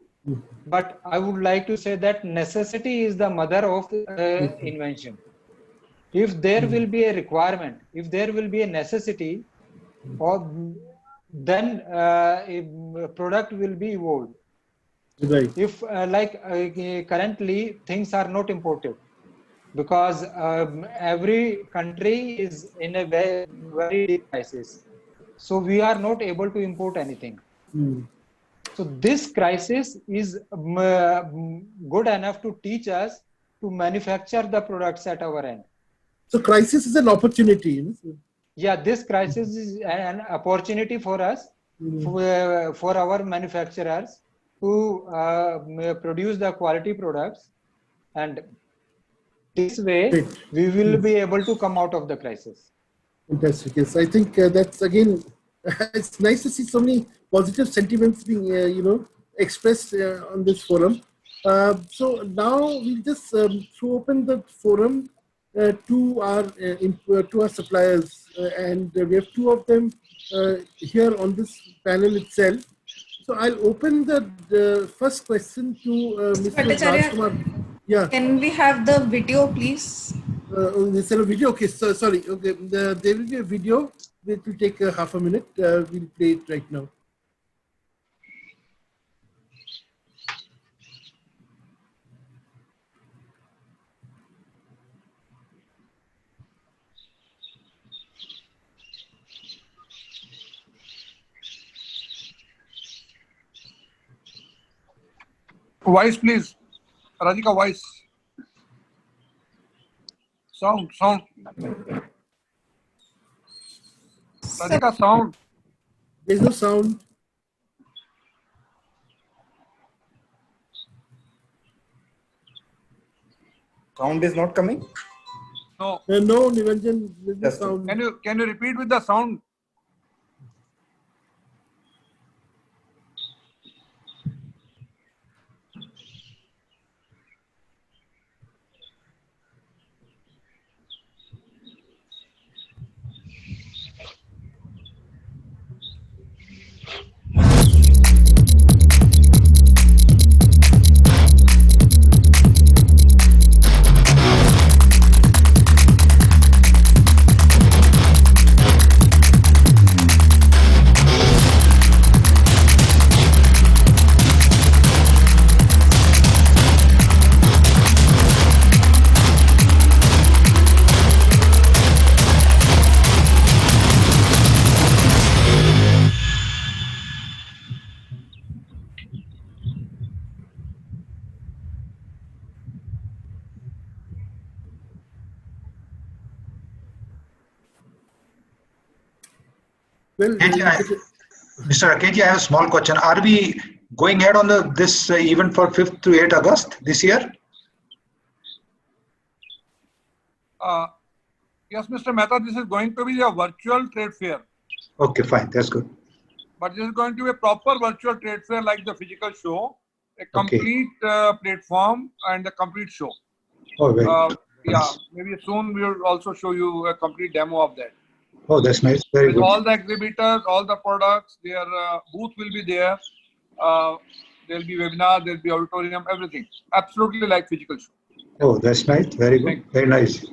but I would like to say that necessity is the mother of invention. If there will be a requirement, if there will be a necessity, then a product will be evolved. Right. If currently things are not imported, because every country is in a very deep crisis. So we are not able to import anything. So this crisis is good enough to teach us to manufacture the products at our end. So crisis is an opportunity. Yeah, this crisis is an opportunity for us, for our manufacturers, to produce the quality products, and this way Great. we will be able to come out of the crisis. Fantastic. Yes, I think that's again, it's nice to see so many positive sentiments being, expressed on this forum. So now we'll just throw open the forum to our suppliers, and we have two of them here on this panel itself. So I'll open the first question to Mr. Bhattacharya, Rajkumar. Yeah. can we have the video, please? Is there a video? Okay, so sorry. Okay, there will be a video. It will take half a minute. We'll play it right now. Voice, please. Radhika, voice. Sound. Radhika, sound. There's no sound. Sound is not coming? No. No, Niranjan, there's no Just sound. Can you repeat with the sound? Well, Mr. Rakesh, I have a small question. Are we going ahead on this event for 5th to 8th August this year? Yes, Mr. Mehta, this is going to be a virtual trade fair. Okay, fine. That's good. But this is going to be a proper virtual trade fair like the physical show, a complete platform and a complete show. Oh, very good. Yeah, maybe soon we will also show you a complete demo of that. Oh, that's nice. Very With good. all the exhibitors, all the products, their booth will be there. There'll be webinar, there'll be auditorium, everything. Absolutely like physical show. Oh, that's nice. Very good. Very nice.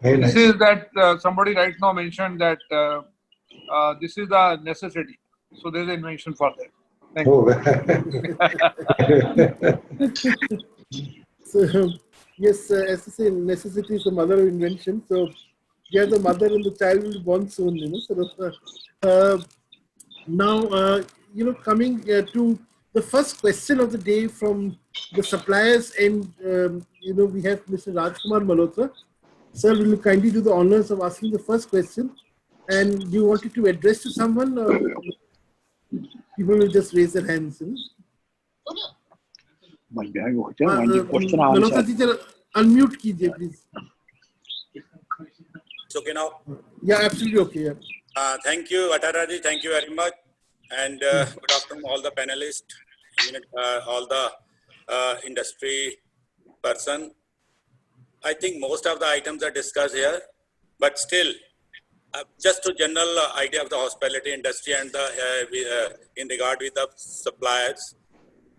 Very nice. This is that somebody right now mentioned that this is the necessity. So there's an invention for that. Thank you. So, yes, as I say, necessity is the mother of invention. So, yeah, the mother and the child will be born soon, you know. So, now, coming to the first question of the day from the suppliers, and, we have Mr. Rajkumar Malhotra. Sir, will you kindly do the honors of asking the first question? And do you want it to address to someone, or people will just raise their hands? You know? Malhotra teacher, unmute kijiye, please. It's okay now? Yeah, absolutely okay. Yeah. Thank you, Ataraji. Thank you very much. And good afternoon, all the panelists, all the industry person. I think most of the items are discussed here, but still, just to general idea of the hospitality industry and in regard with the suppliers.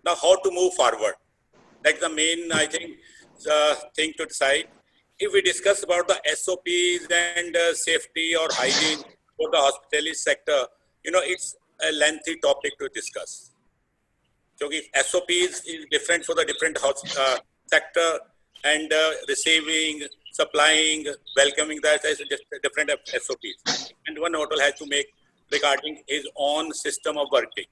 Now, how to move forward? Like the main, I think, thing to decide. If we discuss about the SOPs and safety or hygiene for the hospitality sector, it's a lengthy topic to discuss. So if SOPs is different for the different sector, and receiving, supplying, welcoming, that is different SOPs. And one hotel has to make regarding his own system of working.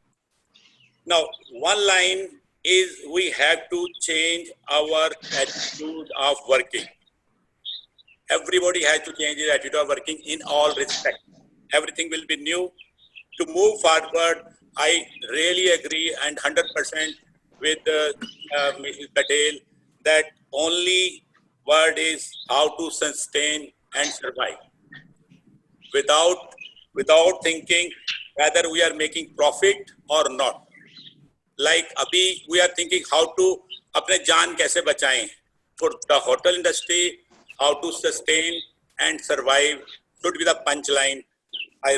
Now, one line is we have to change our attitude of working. Everybody has to change his attitude of working in all respects. Everything will be new. To move forward, I really agree and 100% with Mrs. Patel that only word is how to sustain and survive without thinking whether we are making profit or not. Like abhi we are thinking how to apne jaan kaise bachaएं. For the hotel industry, how to sustain and survive should be the punchline. I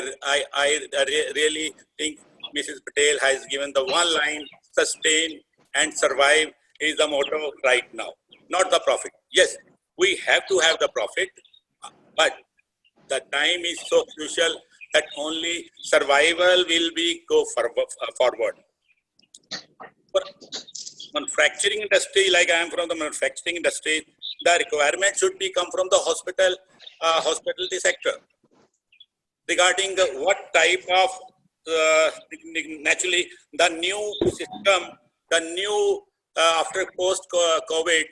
really think Mrs. Patel has given the one line, sustain and survive is the motto right now, not the profit. Yes, we have to have the profit, but the time is so crucial that only survival will be go forward. For manufacturing industry, like I am from the manufacturing industry, the requirement should be come from the hospitality sector regarding what type of naturally the new system, the new after post COVID,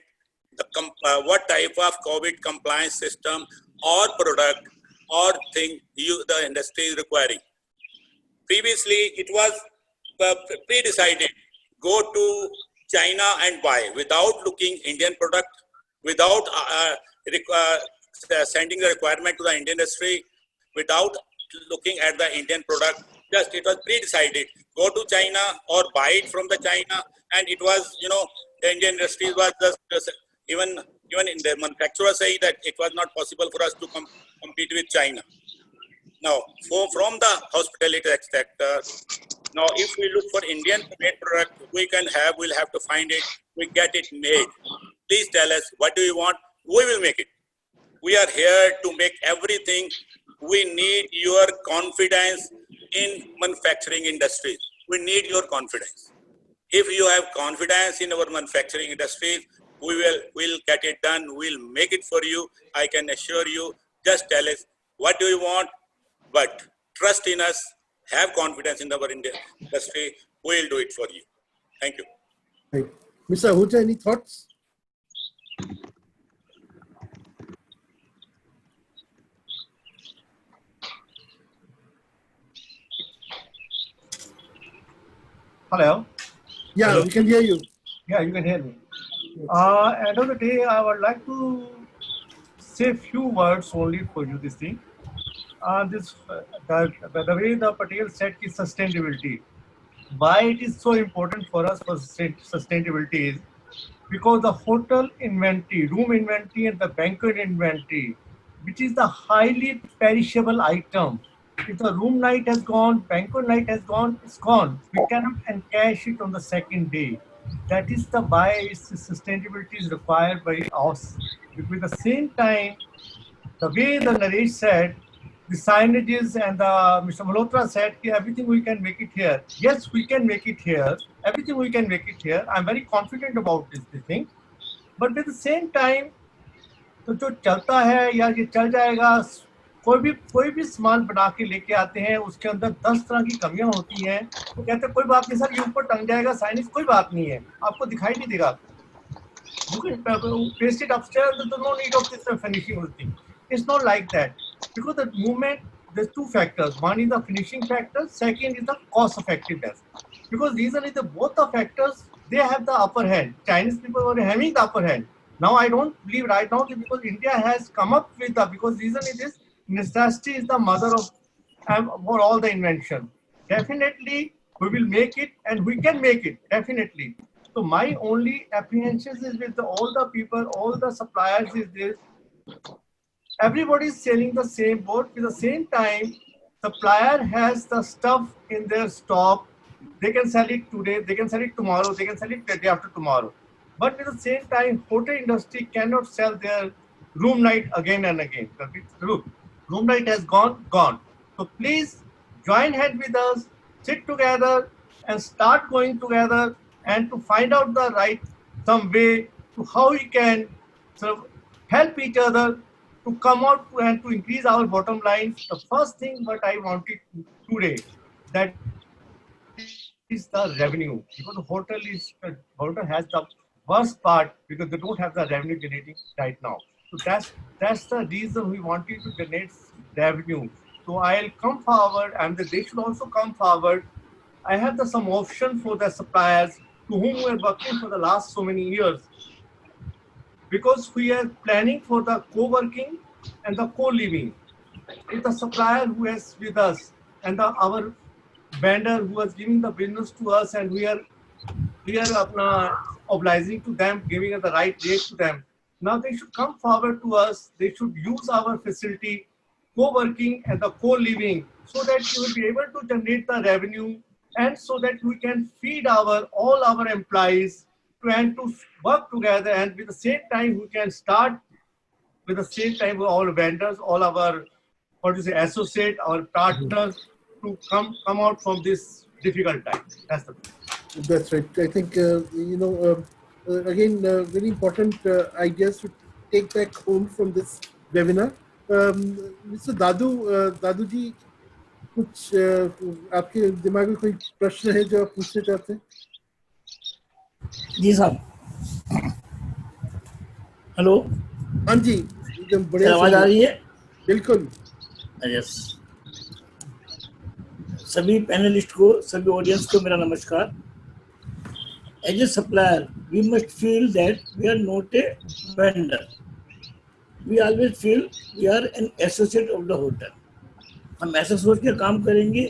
what type of COVID compliance system or product or thing the industry is requiring. Previously, it was pre-decided. Go to China and buy without looking Indian product, without sending the requirement to the Indian industry, without looking at the Indian product. Just it was pre-decided. Go to China or buy it from the China, and it was, you know, the Indian industry was just even in the manufacturer say that it was not possible for us to compete with China. Now, from the hospitality sector, now if we look for Indian made product, we'll have to find it, we get it made. Please tell us, what do you want? We will make it. We are here to make everything. We need your confidence in manufacturing industries. We need your confidence. If you have confidence in our manufacturing industries, we'll get it done. We'll make it for you. I can assure you. Just tell us, what do you want? But trust in us. Have confidence in our Indian industry. We'll do it for you. Thank you. Right. Mr. Ahuja, any thoughts? Hello? Yeah, Hello? we can hear you. Yeah, you can hear me. End of the day, I would like to say a few words only for you this thing. The way the Patel said is sustainability. Why it is so important for us for sustainability is because the hotel inventory, room inventory and the banquet inventory, which is the highly perishable item. If the room night has gone, banquet night has gone, it's gone. We cannot encash it on the second day. That is the why sustainability is required by us. Because at the same time, the way the Naresh said, the signages and Mr. Malhotra said, everything we can make it here. Yes, we can make it here. Everything we can make it here. I'm very confident about this thing. But at the same time, तो जो चलता है या ये चल जाएगा, कोई भी सामान बना के लेके आते हैं, उसके अंदर 10 तरह की कमियां होती हैं, तो कहते हैं कोई बात नहीं सर, ये ऊपर टंग जाएगा साइनिज, कोई बात नहीं है, आपको दिखाई नहीं देगा. You can paste it upstairs. There's no need of this finishing thing. It's not like that. Because the movement, there's two factors. One is the finishing factor. Second is the cost effectiveness. Because reason is that both the factors, they have the upper hand. Chinese people were having the upper hand. Now I don't believe right now because India has come up with the, because reason is this, necessity is the mother of for all the invention. Definitely we will make it and we can make it, definitely. So my only apprehensions is with all the people, all the suppliers is this. Everybody is selling the same boat. At the same time, supplier has the stuff in their stock. They can sell it today, they can sell it tomorrow, they can sell it the day after tomorrow. But at the same time, hotel industry cannot sell their room night again and again. Look, room night has gone. So please join hand with us, sit together and start going together and to find out the right, some way to how we can sort of help each other to come out and to increase our bottom line. The first thing what I wanted today, that is the revenue. Because the hotel has the worst part because they don't have the revenue generating right now. So that's the reason we wanted to generate revenue. So I'll come forward and they should also come forward I have some option for the suppliers to whom we are working for the last so many years, because we are planning for the co-working and the co-living. If the supplier who is with us and our vendor who is giving the business to us, and we are obliging to them, giving us the right rate to them. Now they should come forward to us. They should use our facility, co-working and the co-living, so that we will be able to generate the revenue, and so that we can feed all our employees and to work together. And with the same time, we can start with the same time with all vendors, all our associate, our partners, to come out from this difficult time. That's right. I think again very important ideas to take back home from this webinar. Mr. दादू जी, कुछ आपके दिमाग में कोई प्रश्न है जो आप पूछना चाहते हैं? जी साहब, हेलो। हाँ जी, एकदम बढ़िया आवाज आ रही है? बिल्कुल। यस। सभी पैनलिस्ट को, सभी ऑडियंस को मेरा नमस्कार। As a supplier, we must feel that we are not a vendor. We always feel we are an associate of the hotel. हम ऐसा सोच के काम करेंगे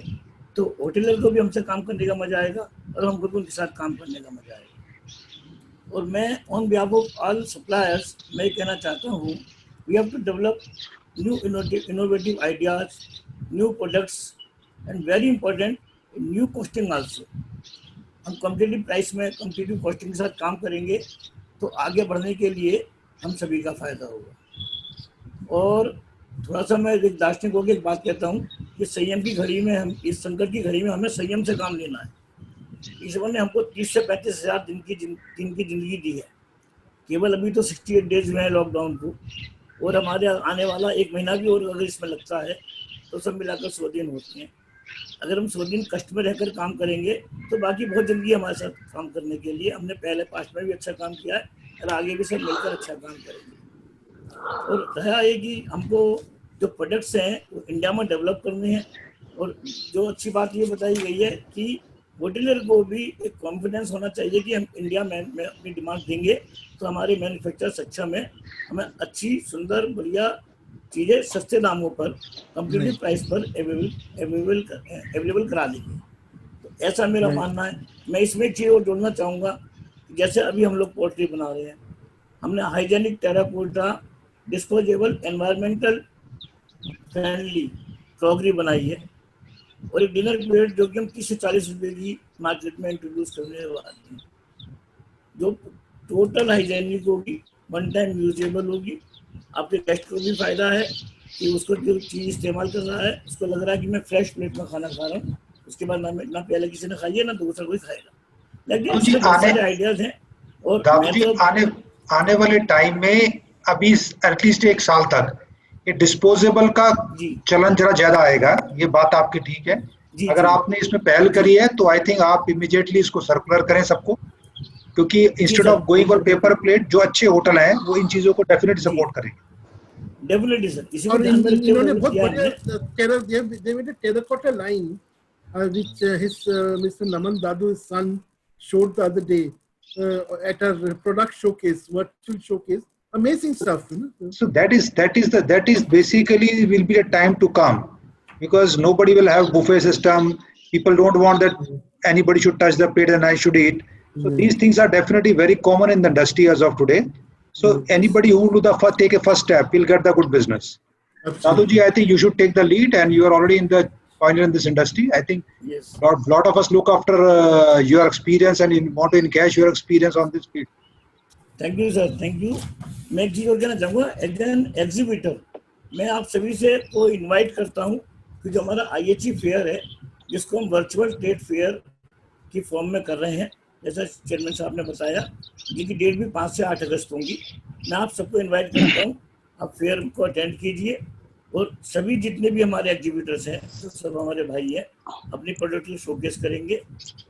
तो होटलर को भी हमसे काम करने का मजा आएगा और हमको भी उनके साथ काम करने का मजा आएगा। और मैं on behalf of all suppliers मैं कहना चाहता हूँ, we have to develop new innovative ideas, new products, and very important, new costing also. हम कॉम्पिटिटिव प्राइस में कॉम्पिटिटिव कॉस्टिंग के साथ काम करेंगे तो आगे बढ़ने के लिए हम सभी का फायदा होगा। और थोड़ा सा मैं एक दार्शनिक होकर एक बात कहता हूँ कि संयम की घड़ी में, हम इस संकट की घड़ी में हमें संयम से काम लेना है। ईश्वर ने हमको 30 से 35 हज़ार दिन की जिंदगी दी है। केवल अभी तो 68 डेज हुए हैं लॉकडाउन को, और हमारे आने वाला 1 महीना भी और अगर इसमें लगता है तो सब मिलाकर 100 दिन होते हैं। अगर हम 100 दिन कष्ट में रहकर काम करेंगे तो बाकी बहुत जल्दी हमारे साथ काम करने के लिए, हमने पहले पास्ट में भी अच्छा काम किया है और आगे भी सब मिलकर अच्छा काम करेंगे। और रहा है कि हमको जो प्रोडक्ट्स हैं वो इंडिया में डेवलप करने हैं। और जो अच्छी बात ये बताई गई है कि होटलर को भी एक कॉन्फिडेंस होना चाहिए कि हम इंडिया में अपनी डिमांड देंगे तो हमारे मैन्युफैक्चर सक्षम में हमें अच्छी सुंदर बढ़िया चीज़ें सस्ते दामों पर कम्पिटिटिव प्राइस पर अवेलेबल करा देंगे। तो ऐसा मेरा मानना है। मैं इसमें एक चीज़ और जोड़ना चाहूँगा, जैसे अभी हम लोग पोल्ट्री बना रहे हैं, हमने hygienic terracotta disposable environmental friendly crockery बनाई है, और एक डिनर प्लेट जो कि हम 30 से 40 रुपये की मार्केट में इंट्रोड्यूस करने वाले हैं, जो टोटल हाइजेनिक होगी, 1 टाइम यूजेबल होगी। आपके गेस्ट को भी फायदा है कि उसको जो चीज़ इस्तेमाल कर रहा है उसको लग रहा है कि मैं फ्रेश प्लेट में खाना खा रहा हूँ, उसके बाद ना पहले किसी ने खाई है ना दूसरा कोई खाएगा। लेकिन इसमें बहुत सारे आइडियाज हैं। और आने वाले टाइम में अभी एटलीस्ट 1 साल तक ये डिस्पोजेबल का चलन जरा ज्यादा आएगा, ये बात आपकी ठीक है। अगर आपने इसमें पहल करी है तो आई थिंक आप इमीडिएटली इसको सर्कुलर करें सबको, क्योंकि instead of going for paper plate, जो अच्छे होटल हैं वो इन चीजों को डेफिनेटली सपोर्ट करेंगे। डेफिनेटली सर, इसी और इन्होंने बहुत बढ़िया they made a terracotta line which his Mr. Naman Dadu's son showed the other day at a product showcase, virtual showcase. Amazing stuff, you know? So that is basically will be a time to come, because nobody will have buffet system. People don't want that anybody should touch the plate and I should eat. So these things are definitely very common in the industry as of today. So anybody who will take a first step will get the good business. Daduji, I think you should take the lead, and you are already pioneer in this industry. I think lot of us look after your experience and want to encash your experience on this field. Thank you sir, thank you. मैं एक चीज़ और कहना चाहूँगा, as an exhibitor मैं आप सभी से को इनवाइट करता हूँ कि जो हमारा IHE फेयर है, जिसको हम वर्चुअल ट्रेड फेयर की फॉर्म में कर रहे हैं, जैसा चेयरमैन साहब ने बताया, जिनकी डेट भी 5 से 8 अगस्त होंगी। मैं आप सबको इन्वाइट करता हूँ, आप फेयर को अटेंड कीजिए, और सभी जितने भी हमारे एग्जीबिटर्स हैं तो सब हमारे भाई हैं, अपनी प्रोडक्ट को शोकेस करेंगे।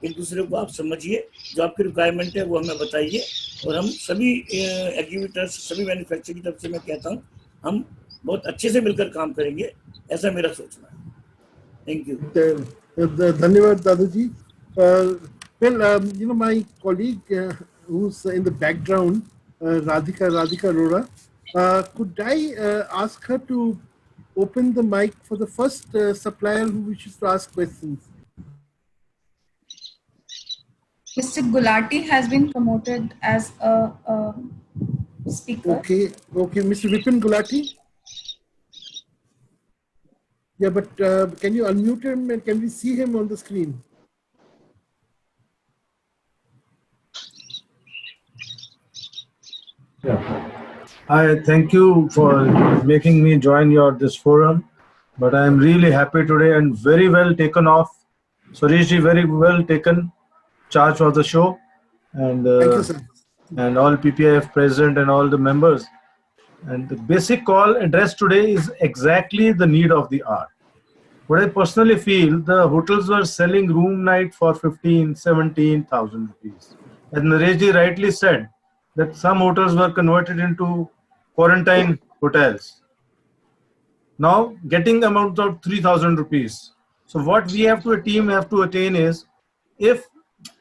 एक दूसरे को आप समझिए, जो आपकी रिक्वायरमेंट है वो हमें बताइए, और हम सभी एग्जीबिटर्स, सभी मैन्युफैक्चरर की तरफ से मैं कहता हूँ हम बहुत अच्छे से मिलकर काम करेंगे, ऐसा मेरा सोचना है। Thank you. धन्यवाद दादू जी। My colleague who's in the background, Radhika Arora, could I ask her to open the mic for the first supplier who wishes to ask questions? Mr. Gulati has been promoted as a speaker. Okay, Mr. Vipin Gulati. Yeah, but can you unmute him and can we see him on the screen? Yeah. I thank you for making me join this forum, but I am really happy today and very well taken off. Sureshji, very well taken charge of the show, and Thank you, sir. And all PPIF president and all the members. And the basic call addressed today is exactly the need of the hour. What I personally feel, the hotels were selling room night for 15, 17,000 rupees. As Nareshji rightly said, that some hotels were converted into quarantine hotels. Now getting amount of 3,000 rupees. So what we have to, a team have to attain is, if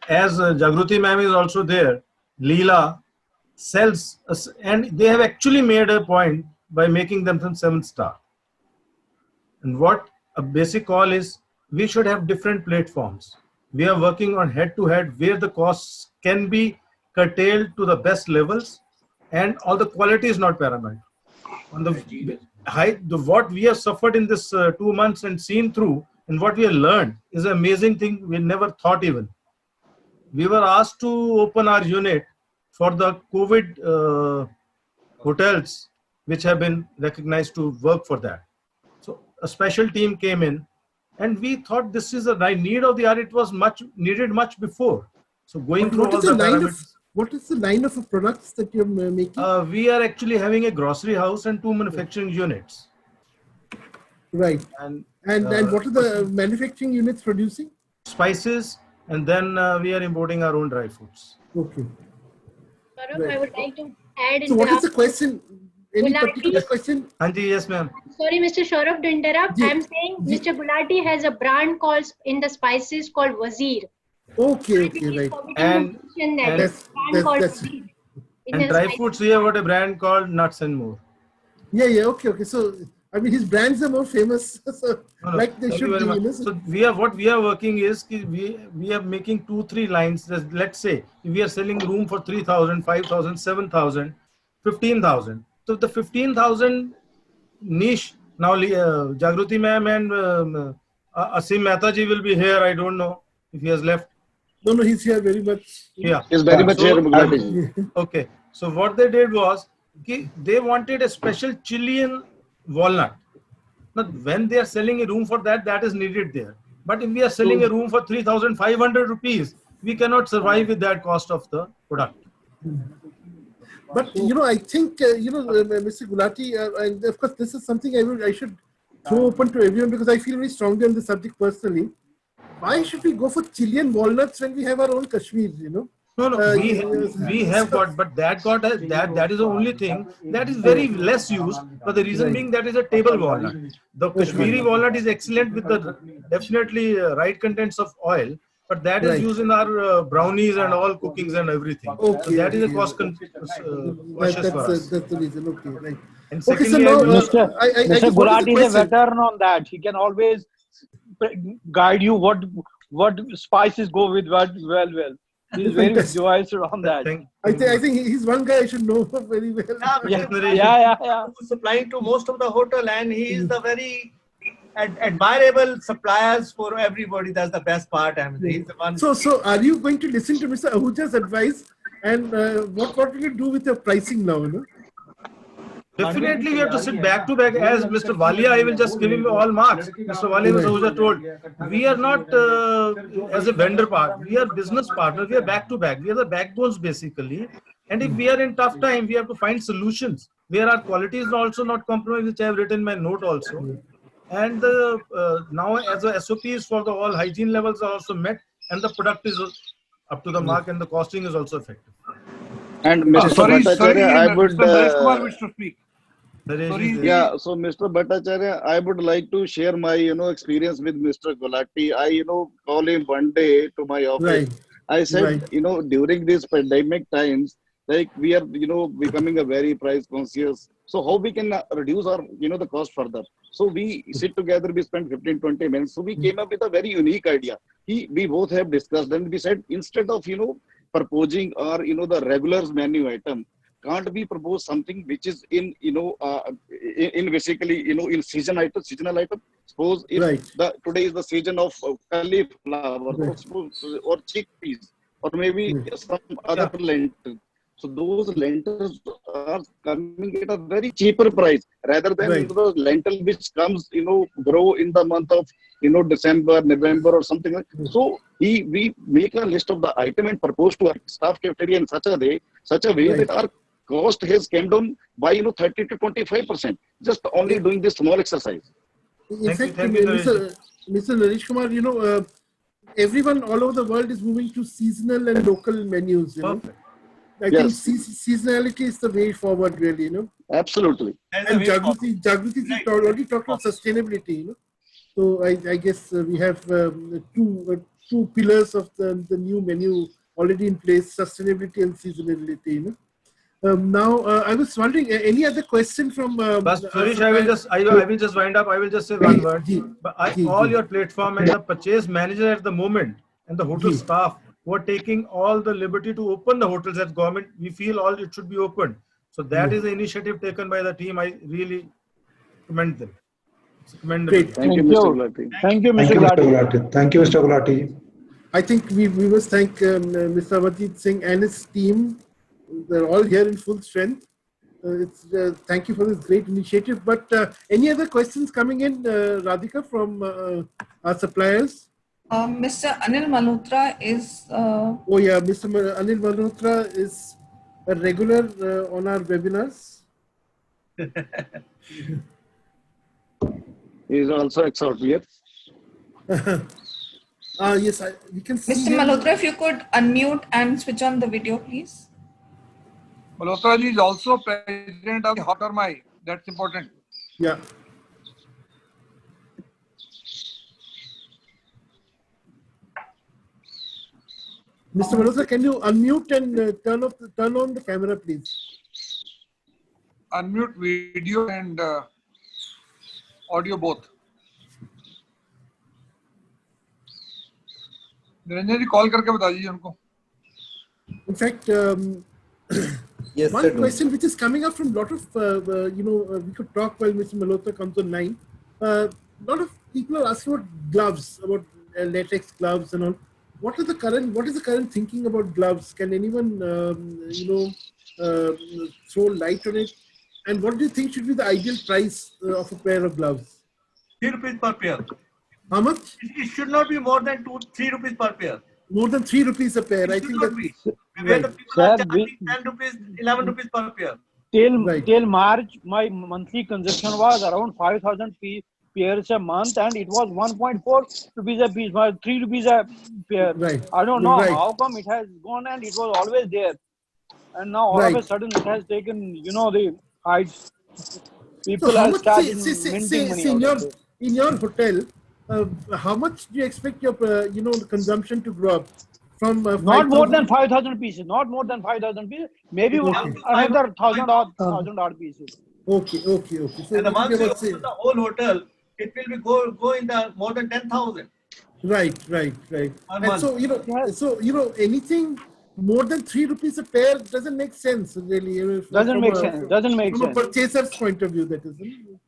as Jagruti ma'am is also there, Leela sells, and they have actually made a point by making them some 7-star. And what a basic call is, we should have different platforms. We are working on head-to-head where the costs can be curtailed to the best levels and all the quality is not paramount. On the what we have suffered in this 2 months and seen through, and what we have learned is an amazing thing we never thought even. We were asked to open our unit for the COVID hotels which have been recognized to work for that. So a special team came in and we thought this is a need of the hour. It was needed much before. So going through all the parameters. What is the line of products that you're making? We are actually having a grocery house and 2 manufacturing units. Right. And what are the manufacturing units producing? Spices, and then we are importing our own dry foods. Okay. Saurabh, I would like to add. So what is the question? Any particular question? Anji, yes, ma'am. Sorry, Mr. Saurabh, to interrupt. I'm saying Mr. Gulati has a brand called in the spices called Wazir. Okay, right. And dry foods, we have got a brand called Nuts and More. Yeah, okay. So, I mean, his brands are more famous, so like they should be. So what we are working is, we are making 2-3 lines. Let's say we are selling room for 3,000, 5,000, 7,000, 15,000. So the 15,000 niche, now Jagruti ma'am and Asim Mehta ji will be here. I don't know if he has left. No, he's here very much. Yeah. He's very much here. Okay. So what they did was, they wanted a special Chilean walnut. Now, when they are selling a room for that, that is needed there. But if we are selling a room for 3,500 rupees, we cannot survive with that cost of the product. But, I think, Mr. Gulati, and of course, this is something I should throw open to everyone because I feel very strongly on the subject personally. Why should we go for Chilean walnuts when we have our own Kashmir, No, we have got, but that is the only thing that is very less used. But the reason being that is a table walnut. The Kashmiri walnut is excellent with the definitely right contents of oil, but that is used in our brownies and all cookings and everything. Okay, so that is a cost conscious for us. That's the reason. Okay, right. And Okay, so now, Mr. Gulati is a veteran on that. He can always guide you what spices go with what well. He's very wise on that. I think he's one guy I should know very well. Yeah. Supplying to most of the hotel, and he is the very admirable suppliers for everybody. That's the best part. I mean, he's the one. So are you going to listen to Mr. Ahuja's advice? And what will you do with your pricing now? Definitely, we have to sit back to back. As Mr. Walia, I will just give him all marks. Mr. Walia, Mr. Ahuja told, we are not as a vendor part. We are business partners. We are back to back. We are the backbones basically. And if we are in tough time, we have to find solutions where our quality is also not compromised, which I have written in my note also. And now as the SOPs for the all hygiene levels are also met, and the product is up to the mark, and the costing is also effective. And Mr. Sorry, I would. Mr. Naresh Kumar wishes to speak. Yeah, so Mr. Bhattacharya, I would like to share my, experience with Mr. Gulati. I, call him one day to my office. Right. I said, Right. during these pandemic times, like we are, becoming a very price conscious. So how we can reduce our, the cost further? So we sit together, we spend 15, 20 minutes. So we came up with a very unique idea. We both have discussed and we said, instead of, proposing or, the regulars menu item, can't we propose something which is in in basically in seasonal item. Suppose if today is the season of cauliflower or chickpeas or maybe some other lentil, so those lentils are coming at a very cheaper price rather than the lentil which comes grow in the month of December, November or something like. So we make a list of the item and propose to our staff cafeteria in such a way that our cost has come down by 30 to 25% just only doing this small exercise. In fact, Mr. Naresh Kumar, everyone all over the world is moving to seasonal and local menus. I think seasonality is the way forward, really. Absolutely. And Jagruti already talked about sustainability. So I guess we have two pillars of the new menu already in place: sustainability and seasonality. Now, I was wondering, any other question from? Suresh, I will just wind up. I will just say one word. All your platform and the purchase manager at the moment and the hotel staff who are taking all the liberty to open the hotels as government, we feel all it should be opened. So that is the initiative taken by the team. I really commend them. Great. Thank you, Mr. Gulati. Thank you, Mr. Gulati. Thank you, Mr. Gulati. I think we must thank Mr. Amarjit Singh and his team. They're all here in full strength. Thank you for this great initiative. But any other questions coming in, Radhika, from our suppliers? Mr. Anil Malhotra is... Oh yeah, Mr. Anil Malhotra is a regular on our webinars. He is also extraordinary. Yes, we can see Mr. Malhotra, if you could unmute and switch on the video, please. Malhotra ji is also president of Hotormai. That's important. Yeah. Mr. Malhotra, can you unmute and turn on the camera, please? Unmute video and audio both. Niranjan ji call करके बता दीजिए उनको. In fact, yes, one question which is coming up from a lot of, we could talk while Mr. Malhotra comes online. A lot of people are asking about gloves, about latex gloves and all. What is the current thinking about gloves? Can anyone, throw light on it? And what do you think should be the ideal price of a pair of gloves? ₹3 per pair. How much? It should not be more than 3 rupees per pair. More than ₹3 a pair. I think that's where the people are charging 10 rupees, 11 rupees per pair. Till March, my monthly consumption was around 5,000 pairs a month, and it was 1.4 rupees a piece, 3 rupees a pair. Right. I don't know how come it has gone, and it was always there, and now all of a sudden it has taken, the heights. People so are starting minting money. In your hotel, how much do you expect your consumption to grow up from? Not more than 5,000 pieces. Not more than 5,000 pieces. Maybe another 1,000 odd pieces. Okay. So and once you open the whole hotel, it will be go in the more than 10,000. Right. And so anything more than 3 rupees a pair doesn't make sense, really. Doesn't make sense. From a purchaser's point of view, that isn't.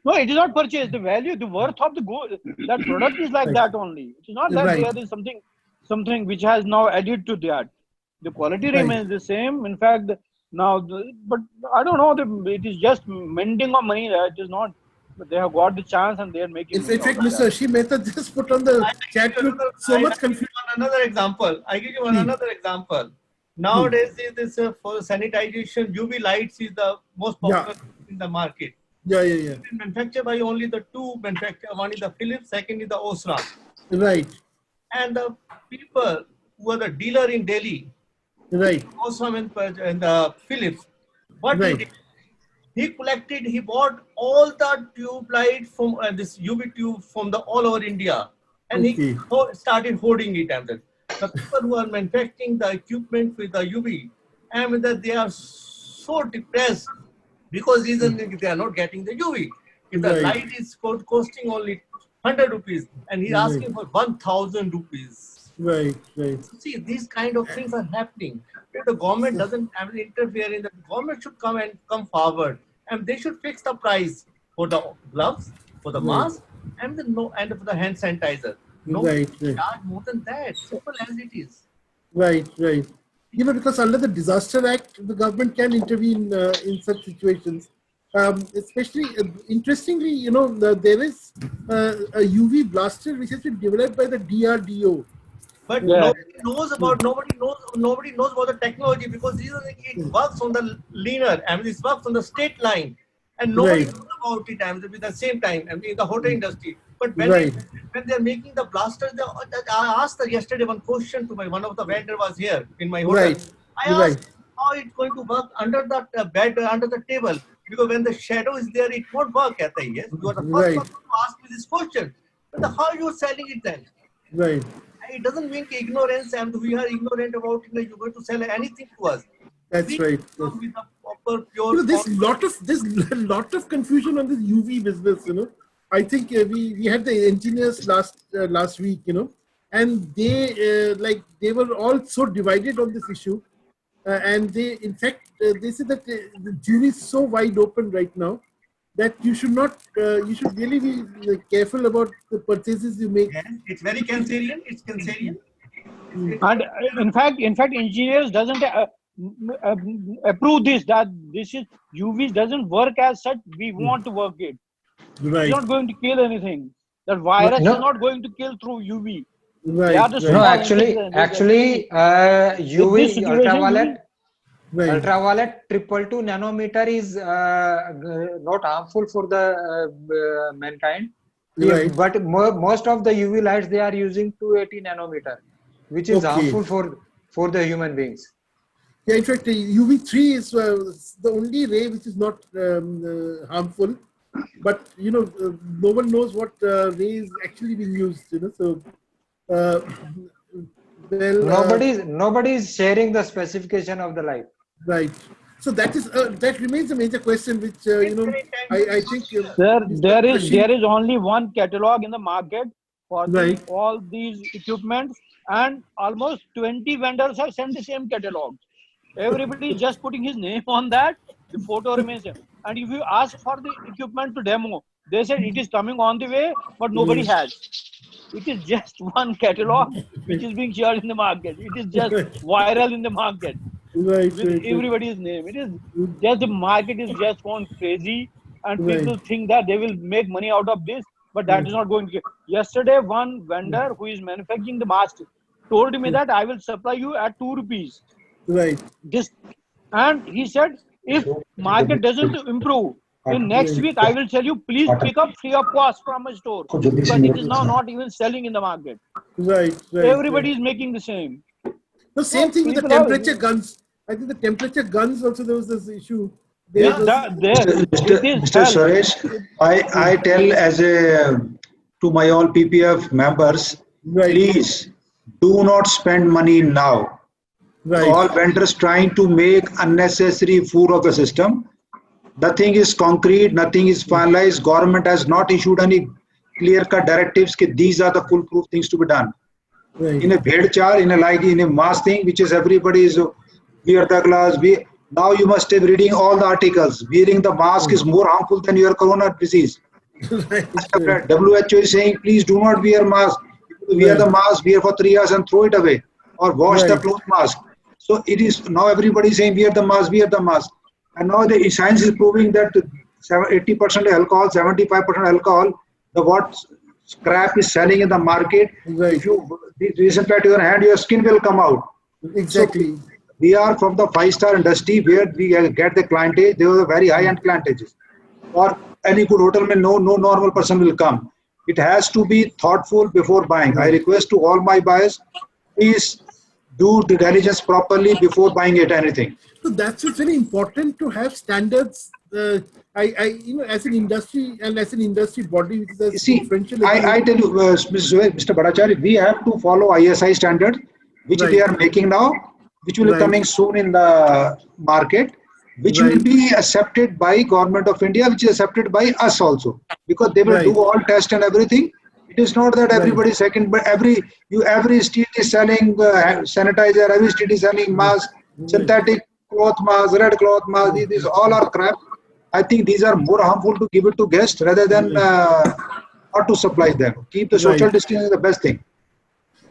No, it is not purchased. The value, the worth of the gold, that product is like that only. It is not that there is something which has now added to that. The quality remains the same. In fact, now, but I don't know. It is just minting of money. It is not. But they have got the chance and they are making. In fact, Mr. Ashi Mehta just put on the chat room so much confusion. Another example. I give you another example. Nowadays, this for sanitization, UV lights is the most popular in the market. Yeah. Manufactured by only the two manufacturers. One is the Philips, second is the Osram. Right. And the people who are the dealer in Delhi, right, Osram and the Philips, what they did, He collected, he bought all the tube light from this UV tube from the all over India, and he started hoarding it. And the people who are manufacturing the equipment with the UV, and that they are so depressed because reason they are not getting the UV. If the light is costing only 100 rupees, and he's asking for 1,000 rupees. Right. See, these kind of things are happening. If the government doesn't interfere in that, the government should come forward, and they should fix the price for the gloves, for the mask, and for the hand sanitizer. No, charge more than that. Simple as it is. Right. You know, because under the Disaster Act, the government can intervene in such situations. Especially, interestingly, you know, there is a UV blaster which has been developed by the DRDO. But nobody knows about the technology, because it works on the linear, it works on the straight line, and nobody knows about it at the same time. In the hotel industry. But when they're making the blasters, I asked yesterday one question to one of the vendor was here in my hotel. I asked how it's going to work under the bed, under the table, because when the shadow is there, it won't work. Yes, you are the first person to ask me this question. But how are you selling it then? Right. It doesn't mean ignorance, and we are ignorant about it. You're going to sell anything to us. That's right. With the proper, pure. You know, there's a lot of confusion on this UV business. You know, I think we had the engineers last week. You know, and they were all so divided on this issue, and they they said that the jury is so wide open right now that you should really be careful about the purchases you make. Yes, it's very cancerian. It's cancerian. And in fact, engineers doesn't approve this, that this is UV doesn't work as such. We want to work it. Right. It's not going to kill anything. That virus is not going to kill through UV. Right. No, actually, UV ultraviolet. Ultraviolet 222 nanometer is not harmful for the mankind, but most of the UV lights they are using 280 nanometer, which is harmful for the human beings. Yeah, in fact, UV3 is the only ray which is not harmful, but you know, no one knows what ray is actually being used. You know, so nobody is sharing the specification of the light. Right. So that remains a major question, which you know, I think there is only one catalog in the market for all these equipments, and almost 20 vendors have sent the same catalog. Everybody is just putting his name on that. The photo remains same. And if you ask for the equipment to demo, they said it is coming on the way, but nobody has. It is just one catalog which is being shared in the market. It is just viral in the market. With everybody's name. It is just the market is just gone crazy, and people think that they will make money out of this, but that is not going to. Yesterday, one vendor who is manufacturing the mask told me that I will supply you at 2 rupees. Right. And he said, if market doesn't improve, in next week I will tell you, please pick up free of cost from my store, because it is now not even selling in the market. Right. Everybody is making the same. The same thing with the temperature guns. I think the temperature guns also, there was this issue. Mr. Suresh, I tell to my all PPF members, please do not spend money now. All vendors trying to make unnecessary fool of the system. Nothing is concrete, nothing is finalized. Government has not issued any clear-cut directives that these are the foolproof things to be done. In a bhedchar, in a mass thing, which is everybody is wear the glass. Now you must be reading all the articles. Wearing the mask is more harmful than your corona disease. WHO is saying, please do not wear mask. Wear the mask, wear for 3 hours and throw it away, or wash the cloth mask. So it is now everybody is saying wear the mask, and now the science is proving that 80% alcohol, 75% alcohol, the what scrap is selling in the market. If you disinfect your hand, your skin will come out. Exactly. So we are from the 5-star industry where we get the clientage. They are very high-end clientages. Or any good hotel, no normal person will come. It has to be thoughtful before buying. I request to all my buyers, please do the diligence properly before buying anything. So that's very important to have standards as an industry and as an industry body, which is as See, influential. I tell you, Mr. Bhattacharya, we have to follow ISI standard, which they are making now, which will be coming soon in the market, which will be accepted by Government of India, which is accepted by us also, because they will do all tests and everything. It is not that everybody second, but every street is selling sanitizer, every street is selling mask, synthetic cloth mask, red cloth mask. These all are crap. I think these are more harmful to give it to guests rather than not to supply them. Keep the social distancing the best thing.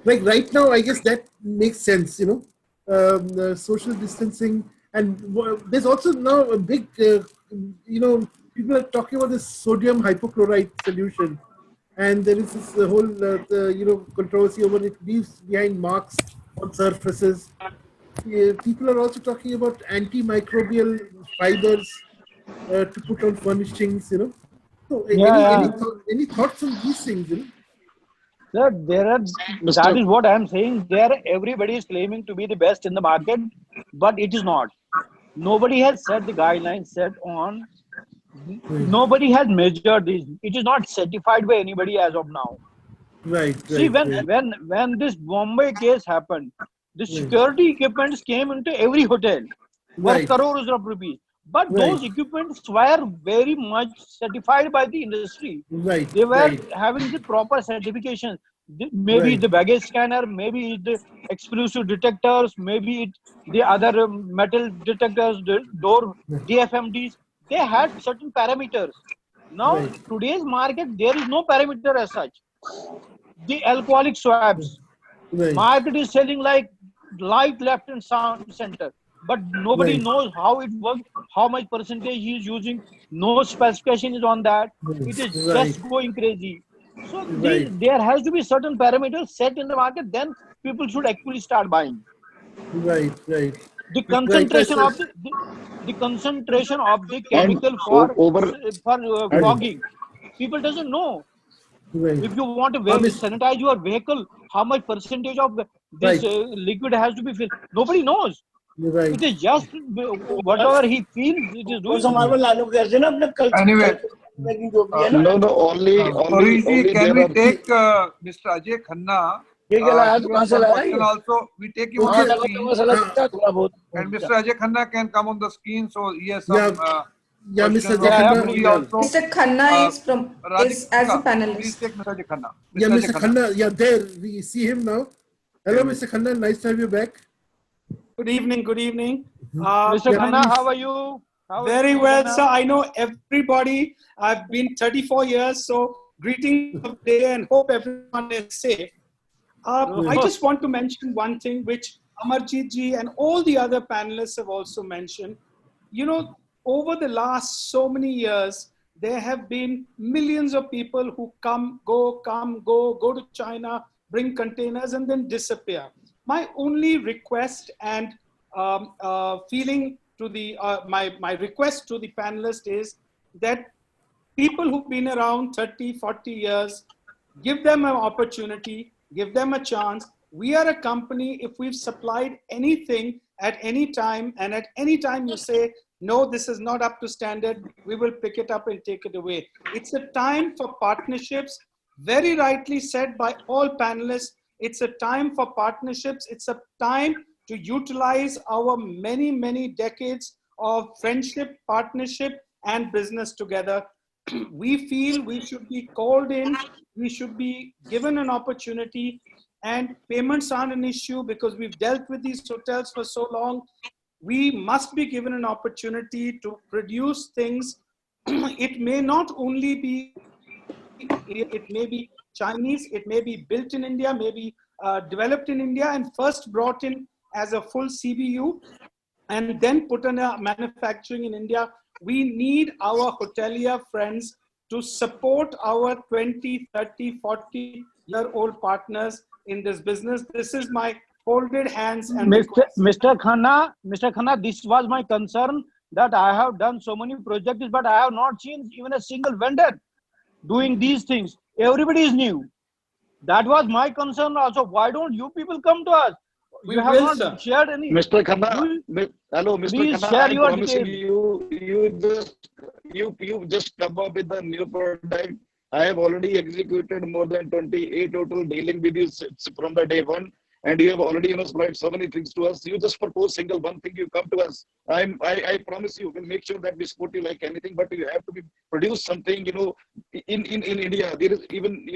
Like right now, I guess that makes sense. The social distancing, and there's also now a big, people are talking about this sodium hypochlorite solution, and there is this whole, controversy over it leaves behind marks on surfaces. People are also talking about antimicrobial fibers to put on furnishings. So, any thoughts on these things? That is what I am saying. Everybody is claiming to be the best in the market, but it is not. Nobody has set the guidelines set on. Nobody has measured this. It is not certified by anybody as of now. See, when this Bombay case happened, the security equipments came into every hotel worth crores of rupees. But those equipments were very much certified by the industry. They were having the proper certification. Maybe the baggage scanner, maybe the explosive detectors, maybe the other metal detectors, the door DFMDs. They had certain parameters. Now, today's market, there is no parameter as such. The alcoholic swabs. Market is selling like light, left, and center. But nobody knows how it works, how much percentage he is using. No specification is on that. It is just going crazy. So there has to be certain parameters set in the market. Then people should actually start buying. The concentration of the concentration of the chemical for fogging. People doesn't know. If you want to sanitize your vehicle, how much percentage of this liquid has to be filled? Nobody knows. It is just whatever he feels, it is doing. Anyway, only can we take Mr. Ajay Khanna? Also, we take him on the screen, and Mr. Ajay Khanna can come on the screen, so he has some. Mr. Ajay Mr. Khanna is as a panelist. Please take Mr. Ajay Khanna. Mr. Khanna, there we see him now. Hello, Mr. Khanna, nice to have you back. Good evening. Good evening. Mr. Khanna, how are you? Very well, sir. I know everybody. I've been 34 years, so greetings of the day and hope everyone is safe. I just want to mention one thing which Amarjit ji and all the other panelists have also mentioned. Over the last so many years, there have been millions of people who come, go to China, bring containers and then disappear. My only request and feeling to the my request to the panelists is that people who've been around 30, 40 years, give them an opportunity, give them a chance. We are a company, if we've supplied anything at any time, and at any time you say, no, this is not up to standard, we will pick it up and take it away. It's a time for partnerships, very rightly said by all panelists. It's a time for partnerships. It's a time to utilize our many, many decades of friendship, partnership, and business together. We feel we should be called in, we should be given an opportunity, and payments aren't an issue because we've dealt with these hotels for so long. We must be given an opportunity to produce things. It may not only be, it may be Chinese, it may be built in India, maybe developed in India and first brought in as a full CBU and then put in a manufacturing in India. We need our hotelier friends to support our 20, 30, 40-year-old partners in this business. This is my folded hands. And Mr. Khanna, this was my concern that I have done so many projects, but I have not seen even a single vendor doing these things. Everybody is new. That was my concern also. Why don't you people come to us? You have will, not sir. shared any. Mr. Khanna, hello, Mr. Please Khanna, share I'm your promising details. you just come up with a new product. I have already executed more than 28 total dealing with you from the day one, and you have already supplied so many things to us. You just propose single one thing, you come to us. I promise you, we'll make sure that we support you like anything, but you have to produce something. In India, there is even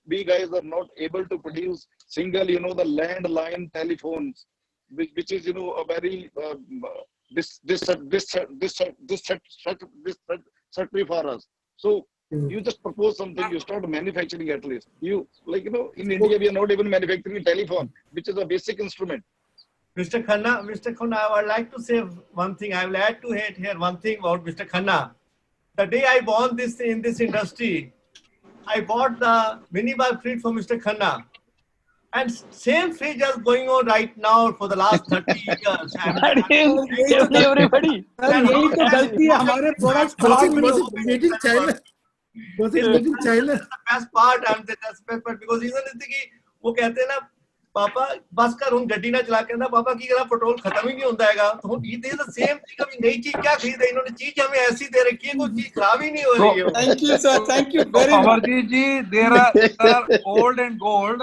we guys are not able to produce single the landline telephones, which is a very this for us. So you just propose something, you start manufacturing at least. In India we are not even manufacturing a telephone, which is a basic instrument. Mr. Khanna, I would like to say one thing. I will add to it here one thing about Mr. Khanna. The day I born in this industry, I bought the minibar fridge from Mr. Khanna. And same fridge is going on right now for the last 30 years. Everybody. Was it made in China? The best part, and the best part, because reason is कि वो कहते हैं ना पापा बस कर उन गड्डी ना चला के ना पापा की अगर पेट्रोल खत्म ही नहीं होता हैगा तो ये the same thing अभी नई चीज क्या खरीदे इन्होंने चीज हमें ऐसी दे रखी है कोई चीज खराब ही नहीं हो रही है. Thank you, sir. Thank you very much. Amarjit ji, there are old and gold.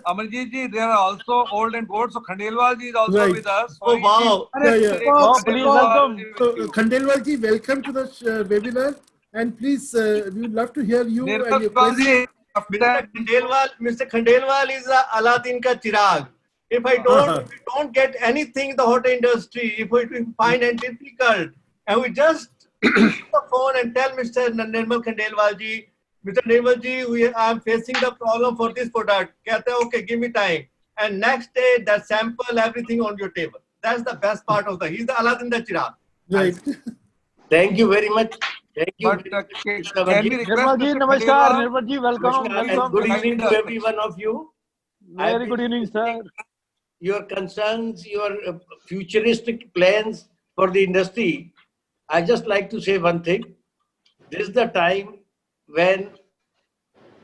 Amarjit ji, there are also old and gold. So Khandelwal ji is also with us. Oh wow! Oh, please welcome. So, Khandelwal ji, welcome to the webinar, and please, we would love to hear you and your questions. Mr. Khandelwal is Aladdin ka chirag. If we don't get anything in the hotel industry, if we find it difficult, and we just pick the phone and tell Mr. Nirmal Khandelwal ji, Mr. Nirmal ji, I am facing the problem for this product. Kehta hai, okay, give me time. And next day, that sample, everything on your table. That's the best part of he's the Aladdin the chirag. Right. Thank you very much. Thank you. Nirmal ji, namaskar. Nirmal ji, welcome. And good evening to every one of you. Very good evening, sir. Your concerns, your futuristic plans for the industry. I just like to say one thing. This is the time when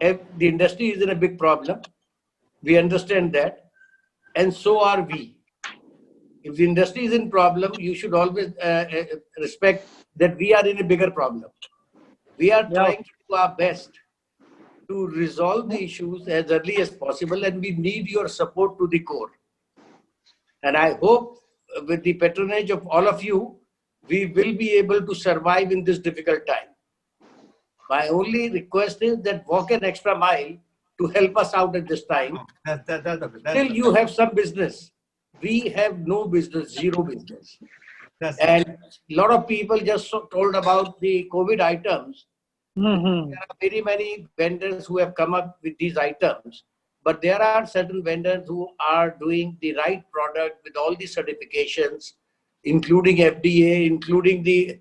the industry is in a big problem. We understand that. And so are we. If the industry is in problem, you should always respect that we are in a bigger problem. We are trying to do our best to resolve the issues as early as possible, and we need your support to the core. And I hope with the patronage of all of you, we will be able to survive in this difficult time. My only request is that walk an extra mile to help us out at this time. Till you have some business. We have no business, zero business. And a lot of people just told about the COVID items. There are very many vendors who have come up with these items, but there are certain vendors who are doing the right product with all the certifications, including FDA, including the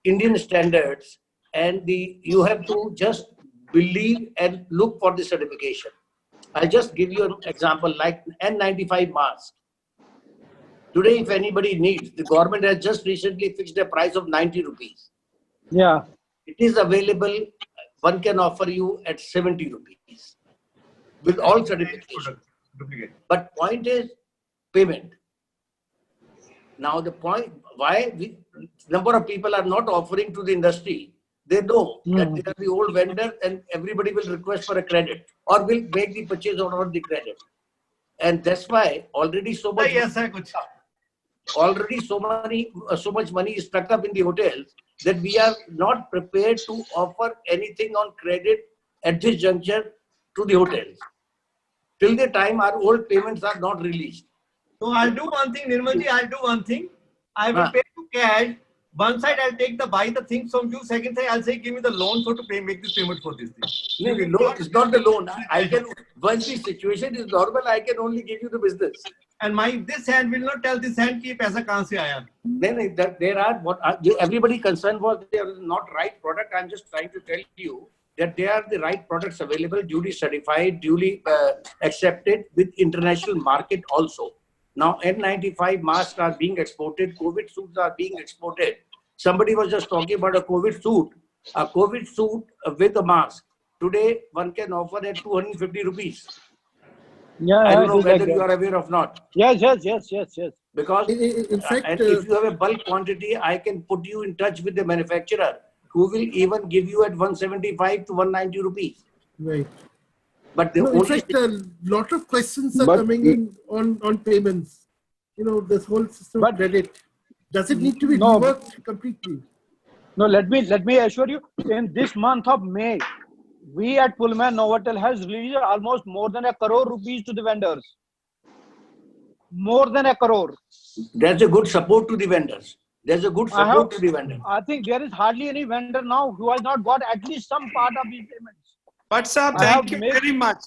Indian standards, and you have to just believe and look for the certification. I'll just give you an example like N95 mask. Today, if anybody needs, the government has just recently fixed a price of 90 rupees. Yeah. It is available, one can offer you at 70 rupees with all certifications. But point is payment. Now the point, why number of people are not offering to the industry, they know that they are the old vendor and everybody will request for a credit or will make the purchase order on the credit. And that's why already so much so much money is stuck up in the hotels that we are not prepared to offer anything on credit at this juncture to the hotels till the time our old payments are not released. So I'll do one thing, Nirmal ji, I'll do one thing. I will pay you cash. One side I'll buy the things from you. Second side I'll say give me the loan to make this payment for this thing. No, the loan is not the loan. I can, once the situation is normal, I can only give you the business. And this hand will not tell this hand ki paisa kahan se aaya. Then there are everybody concerned was there is not right product. I'm just trying to tell you that there are the right products available, duly certified, duly accepted with international market also. Now N95 masks are being exported, COVID suits are being exported. Somebody was just talking about a COVID suit with a mask. Today one can offer at 250 rupees. Yeah, I don't know it is whether like you that. are aware of not. Yes. Because In fact, and if you have a bulk quantity, I can put you in touch with the manufacturer who will even give you at 175 to 190 rupees. right. But the No, in only fact, a lot of questions are But coming in on payments. This whole system of but credit. Does it need to be no, reworked completely? no. Let me assure you. In this month of May, we at Pullman Novotel has released almost more than 1 crore rupees to the vendors. More than 1 crore. there's a good support to the vendors. There's a good support to the vendors. I think there is hardly any vendor now who has not got at least some part of his payments. But sir, I have thank you made- very much.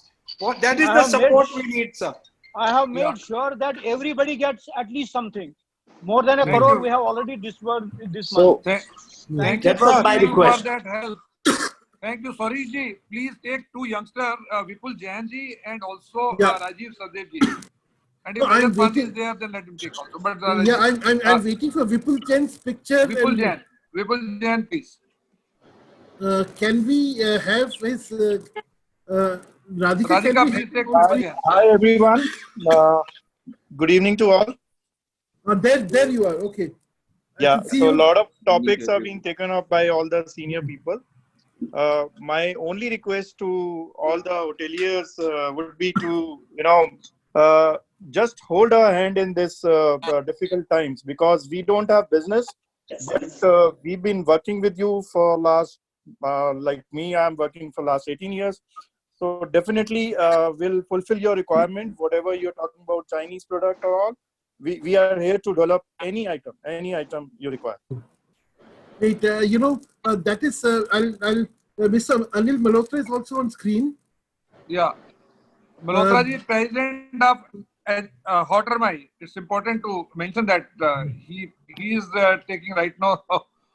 That is I the have made- support we need, sir. I have made sure that everybody gets at least something. More than 1 Thank crore you. we have already disbursed this So, month. Thank That you was for my giving request. for that help. Thank you, Sarish ji. Please take two youngsters, Vipul Jain ji and also Yeah. Rajiv Sadev ji. And No, if I'm Rajat Pal waiting. is there, then let him take also. But Yeah, I'm waiting for Vipul Jain's picture. Vipul And, Jain. Vipul Jain, please. can we have his Radhika? Radhika, Can we please take have Vipul Jain. Hi everyone. Good evening to all. There you are. Okay. I Yeah, can see so a you. lot of topics are being taken up by all the senior people. My only request to all the hoteliers would be to, just hold our hand in this difficult times, because we don't have business, but we've been working with you for last, like me, I'm working for last 18 years. So definitely we'll fulfill your requirement, whatever you're talking about, Chinese product or all. We are here to develop any item you require. Wait, that is, Mr. Anil Malhotra is also on screen. Yeah. Malhotra ji, president of Hotermai. It's important to mention that he is taking right now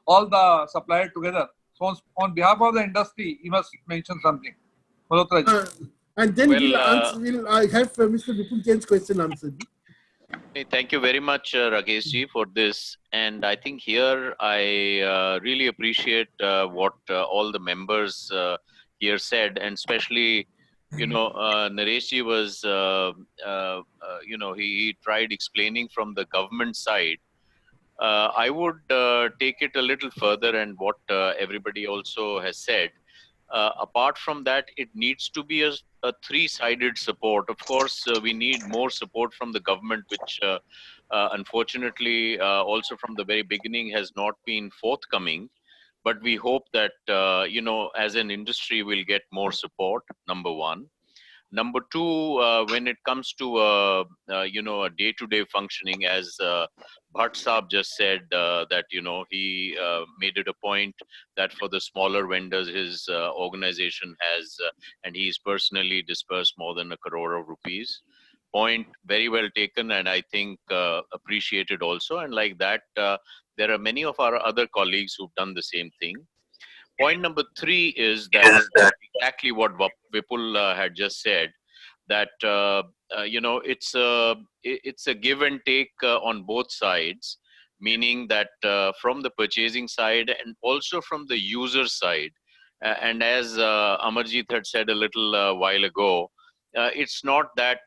all the suppliers together. So on behalf of the industry, he must mention something. Malhotra ji. And then Well, I have Mr. Vipul Jain's question answered. Thank you very much, Rakesh ji, for this. And I think here I really appreciate what all the members here said, and especially, Naresh ji was, he tried explaining from the government side. I would take it a little further, and what everybody also has said. Apart from that, it needs to be a three-sided support. Of course, we need more support from the government, which unfortunately also from the very beginning has not been forthcoming. But we hope that, as an industry, we'll get more support, number one. Number two, when it comes to, a day-to-day functioning, as Bhatt Saab just said, that, he made it a point that for the smaller vendors, his organization has, and he's personally dispersed more than 1 crore of rupees. Point very well taken, and I think appreciated also. And like that, there are many of our other colleagues who've done the same thing. Point number three is that exactly what Vipul had just said, that it's a give and take on both sides, meaning that from the purchasing side and also from the user side. And as Amarjeet had said a little while ago, it's not that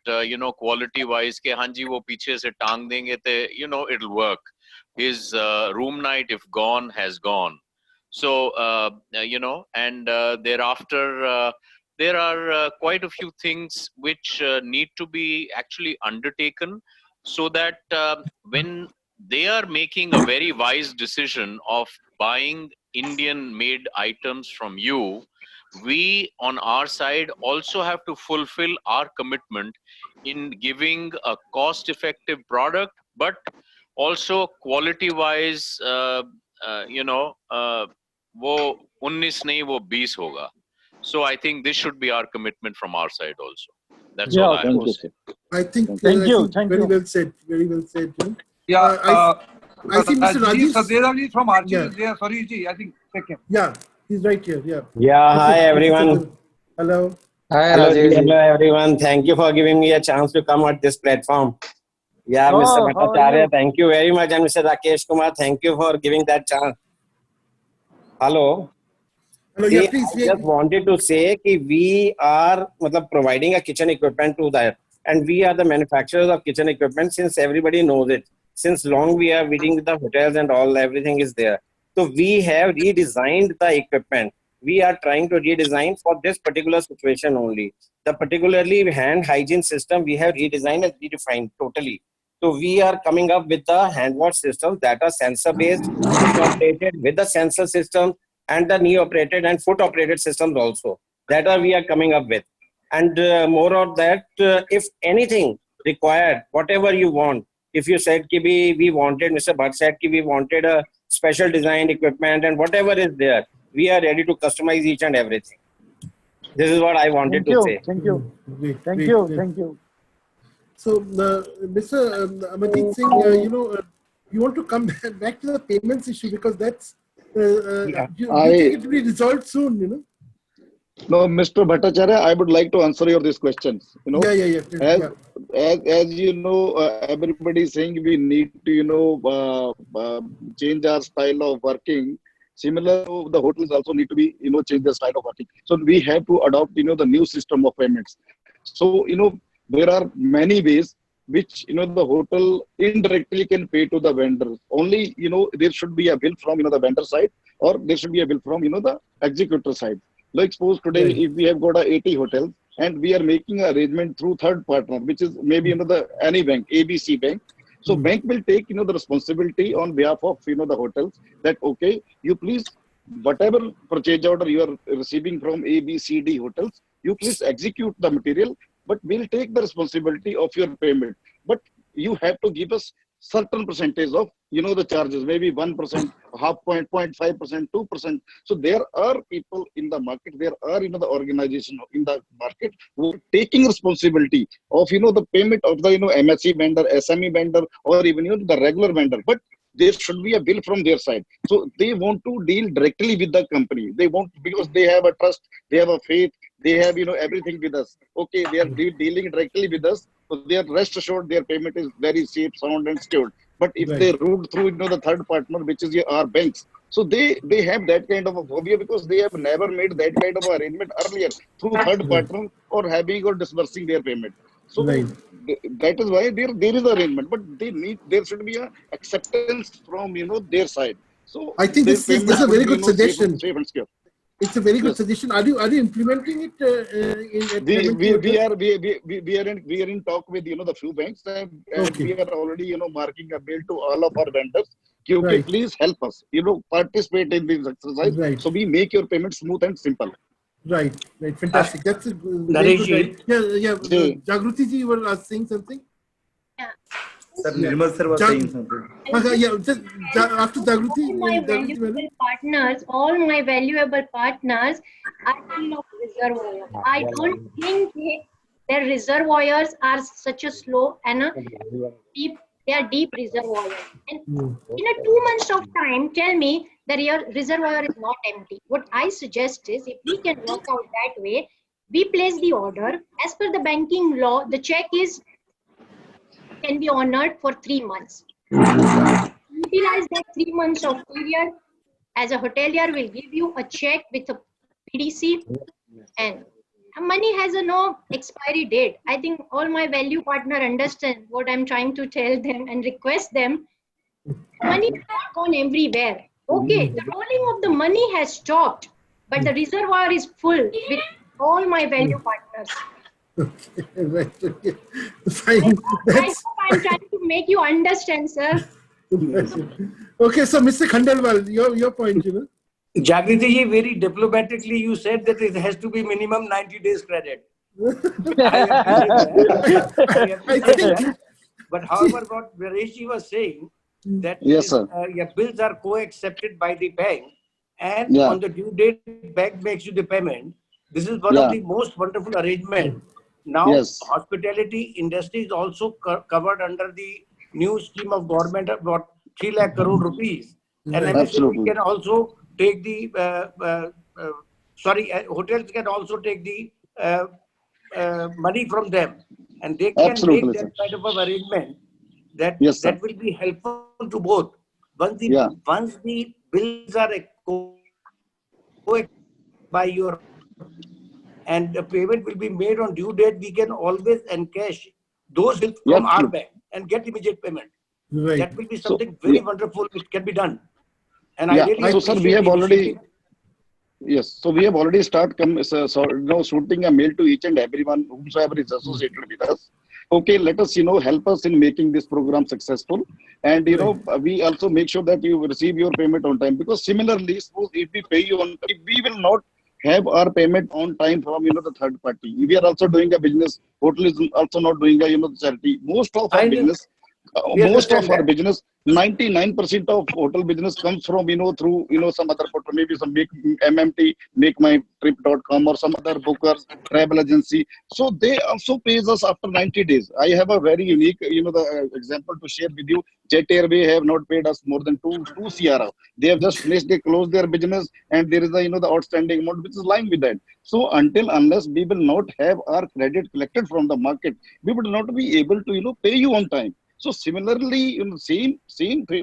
quality wise ke hanji wo piche se tang denge te, it'll work. His room night, if gone, has gone. So, and thereafter, there are quite a few things which need to be actually undertaken, so that when they are making a very wise decision of buying Indian made items from you, we on our side also have to fulfill our commitment in giving a cost effective product, but also quality wise, वो 19 नहीं वो 20 होगा. So I think this should be our commitment from our side also. That's all I have to say. I think Thank you. Very well said. Very well said. Yeah. I see Mr. Rajiv Sadev ji from Archie Yeah. is there. Sorry ji, I think take him. Yeah, he's right here. Yeah. Yeah, hi Okay, everyone. Hello. Hello everyone. Thank you for giving me a chance to come at this platform. Yeah, Oh, Mr. how are Bhattacharya, you? thank you very much. And Mr. Rakesh Kumar, thank you for giving that chance. Hello. Hello, See, yeah, please. I just wanted to say that we are providing a kitchen equipment to the and we are the manufacturers of kitchen equipment, since everybody knows it. Since long we are dealing with the hotels and all, everything is there. So we have redesigned the equipment. We are trying to redesign for this particular situation only. The particularly hand hygiene system we have redesigned and redefined totally. So we are coming up with the hand wash systems that are sensor based, operated with the sensor system, and the knee operated and foot operated systems also. That are we are coming up with. And more of that, if anything required, whatever you want, if you said ki we wanted, Mr. Bhatt said ki we wanted a special design equipment and whatever is there, we are ready to customize each and everything. This is what I wanted to say. Thank you. Great, Thank great, you. great. Thank you. So, Mr. Amarjeet Singh, you want to come back to the payments issue because that's you think it will be resolved soon, No, Mr. Bhattacharya, I would like to answer your these questions. As you know, everybody is saying we need to change our style of working. Similar, the hotels also need to be change their style of working. So we have to adopt the new system of payments. So there are many ways which the hotel indirectly can pay to the vendors. Only there should be a bill from the vendor side, or there should be a bill from the executor side. Like suppose today, if we have got 80 hotels and we are making an arrangement through third partner, which is maybe any bank, ABC bank. So bank will take the responsibility on behalf of the hotels that okay, you please whatever purchase order you are receiving from ABCD hotels, you please execute the material, but we'll take the responsibility of your payment. But you have to give us certain percentage of the charges, maybe 1%, half point, 0.5%, 2%. So there are people in the market, there are the organization in the market who are taking responsibility of the payment of the MSC vendor, SME vendor, or even the regular vendor. But there should be a bill from their side. So they want to deal directly with the company. They want, because they have a trust, they have a faith, they have everything with us. Okay, they are dealing directly with us. So they are rest assured their payment is very safe, sound, and secured. But if they route through the third partner, which is our banks, so they have that kind of a phobia because they have never made that kind of arrangement earlier through third partner or having or disbursing their payment. So that is why there is arrangement, but there should be a acceptance from their side. So I think this is a very good suggestion. Safe and secure. It's a very good suggestion. Are you implementing it? We are in talk with the few banks, and we are already marking a bill to all of our vendors. Okay, please help us. Participate in this exercise. So we make your payment smooth and simple. Right. Fantastic. That's a very good. Yeah. Jagruti ji, you were saying something. Sir, Nirmal sir was saying something. After Jagruti, all my valuable partners are full of reservoirs. I don't think their reservoirs are such a slow and deep. They are deep reservoirs. And in 2 months of time, tell me that your reservoir is not empty. What I suggest is, if we can work out that way, we place the order. As per the banking law, the check can be honored for 3 months. Utilize that 3 months of period. As a hotelier, will give you a check with a PDC, and money has no expiry date. I think all my value partner understand what I'm trying to tell them and request them. Money has not gone everywhere. Okay, the rolling of the money has stopped, but the reservoir is full with all my value partners. Okay. Fine. I hope I'm trying to make you understand, sir. Okay, so Mr. Khandelwal, your point, Jagriti ji, very diplomatically, you said that it has to be minimum 90 days credit. But however, what Varesh was saying, that your bills are co-accepted by the bank, and on the due date, bank makes you the payment. This is one of the most wonderful arrangement. Now, hospitality industry is also covered under the new scheme of government of about 3 lakh crore rupees. And MSME can also take the, hotels can also take the money from them. And they can make that kind of arrangement that will be helpful to both. Once the bills are by your and the payment will be made on due date, we can always encash those bills Yeah, from our true. bank and get immediate payment. Right. That will be So, something very yeah. wonderful which can be done. And I Yeah. really So, sir, we appreciate have the already, initiative. yes. So we have already shooting a mail to each and everyone whomsoever is associated with us. Okay, let us, help us in making this program successful. And, we also make sure that you receive your payment on time. Because similarly, suppose if we pay you on, if we will not have our payment on time from, the third party. We are also doing a business. Hotel is also not doing a, charity. Most of our I know. business, We most understand of our that. business, 99% of hotel business comes from, through, some other portal, maybe some make MMT, makemytrip.com or some other bookers, travel agency. So they also pays us after 90 days. I have a very unique, example to share with you. Jet Airway have not paid us more than 2 CR. They have just finished, they closed their business and there is a, the outstanding amount which is lying with that. So unless we will not have our credit collected from the market, we would not be able to, pay you on time. So similarly, same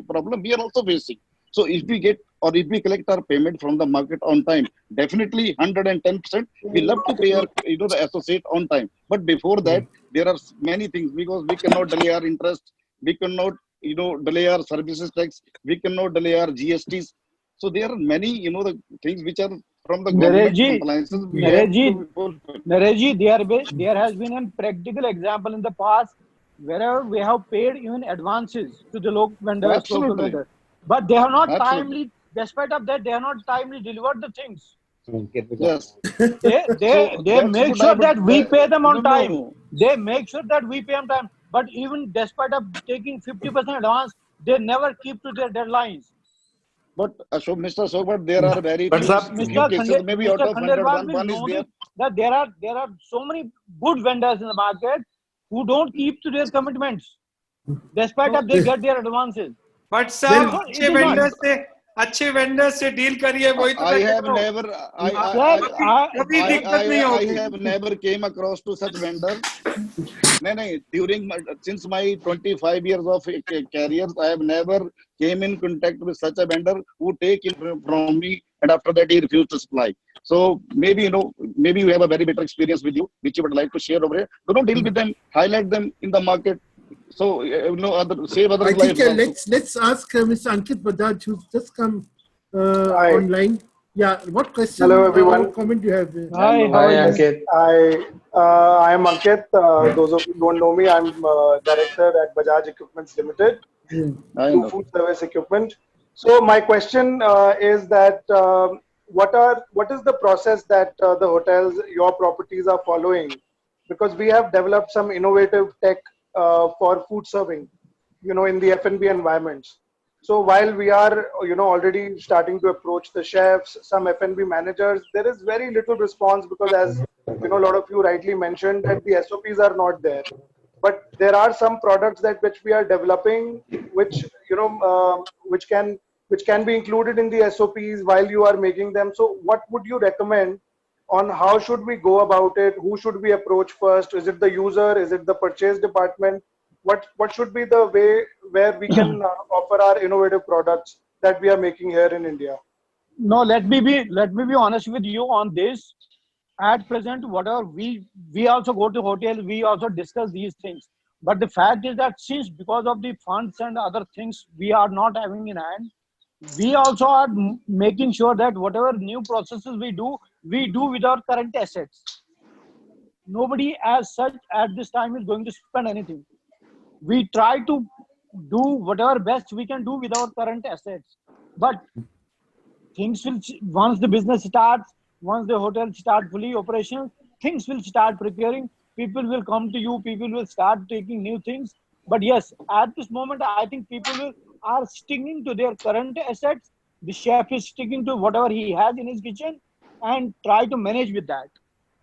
problem we are also facing. So if we get or if we collect our payment from the market on time, definitely 110%, we love to pay our the associate on time. But before that, there are many things because we cannot delay our interest, we cannot delay our services tax, we cannot delay our GSTs. So there are many the things which are from the government compliances. There has been a practical example in the past wherever we have paid even advances to the local vendors, Absolutely. but they have not Absolutely. timely, despite of that, they have not timely delivered the things. Yes. They make sure that we pay them on time. No. They make sure that we pay on time. But even despite of taking 50% advance, they never keep to their deadlines. But Mr. Ashok, there are very But few cases, maybe out of 100, one is there. That there are so many good vendors in the market who don't keep to their commitments, despite of they get their advances. But sir, अच्छे vendors से deal करिए वही तो I have never, I have never came across to such vendor. Since my 25 years of career, I have never came in contact with such a vendor who take it from me and after that he refused to supply. So maybe maybe you have a very better experience with you, which you would like to share over here. Don't deal with them, highlight them in the market. So save others' lives. I think let's ask Mr. Ankit Bajaj, who's just come online. Yeah, what question? Hello, everyone. What comment do you have? Hi, Ankit. I am Ankit. Those of you who don't know me, I'm director at Bajaj Equipments Limited, food service equipment. So my question is that what is the process that the hotels, your properties are following? Because we have developed some innovative tech for food serving, in the F&B environments. So while we are, already starting to approach the chefs, some F&B managers, there is very little response because as, a lot of you rightly mentioned that the SOPs are not there. But there are some products which we are developing, which, which can be included in the SOPs while you are making them. So what would you recommend on how should we go about it? Who should we approach first? Is it the user? Is it the purchase department? What should be the way where we can offer our innovative products that we are making here in India? No, let me be honest with you on this. At present, whatever we also go to hotels, we also discuss these things. But the fact is that since because of the funds and other things we are not having in hand, we also are making sure that whatever new processes we do with our current assets. Nobody as such at this time is going to spend anything. We try to do whatever best we can do with our current assets. But things will, once the business starts, once the hotel start fully operational, things will start preparing. People will come to you. People will start taking new things. But yes, at this moment, I think people are sticking to their current assets. The chef is sticking to whatever he has in his kitchen and try to manage with that.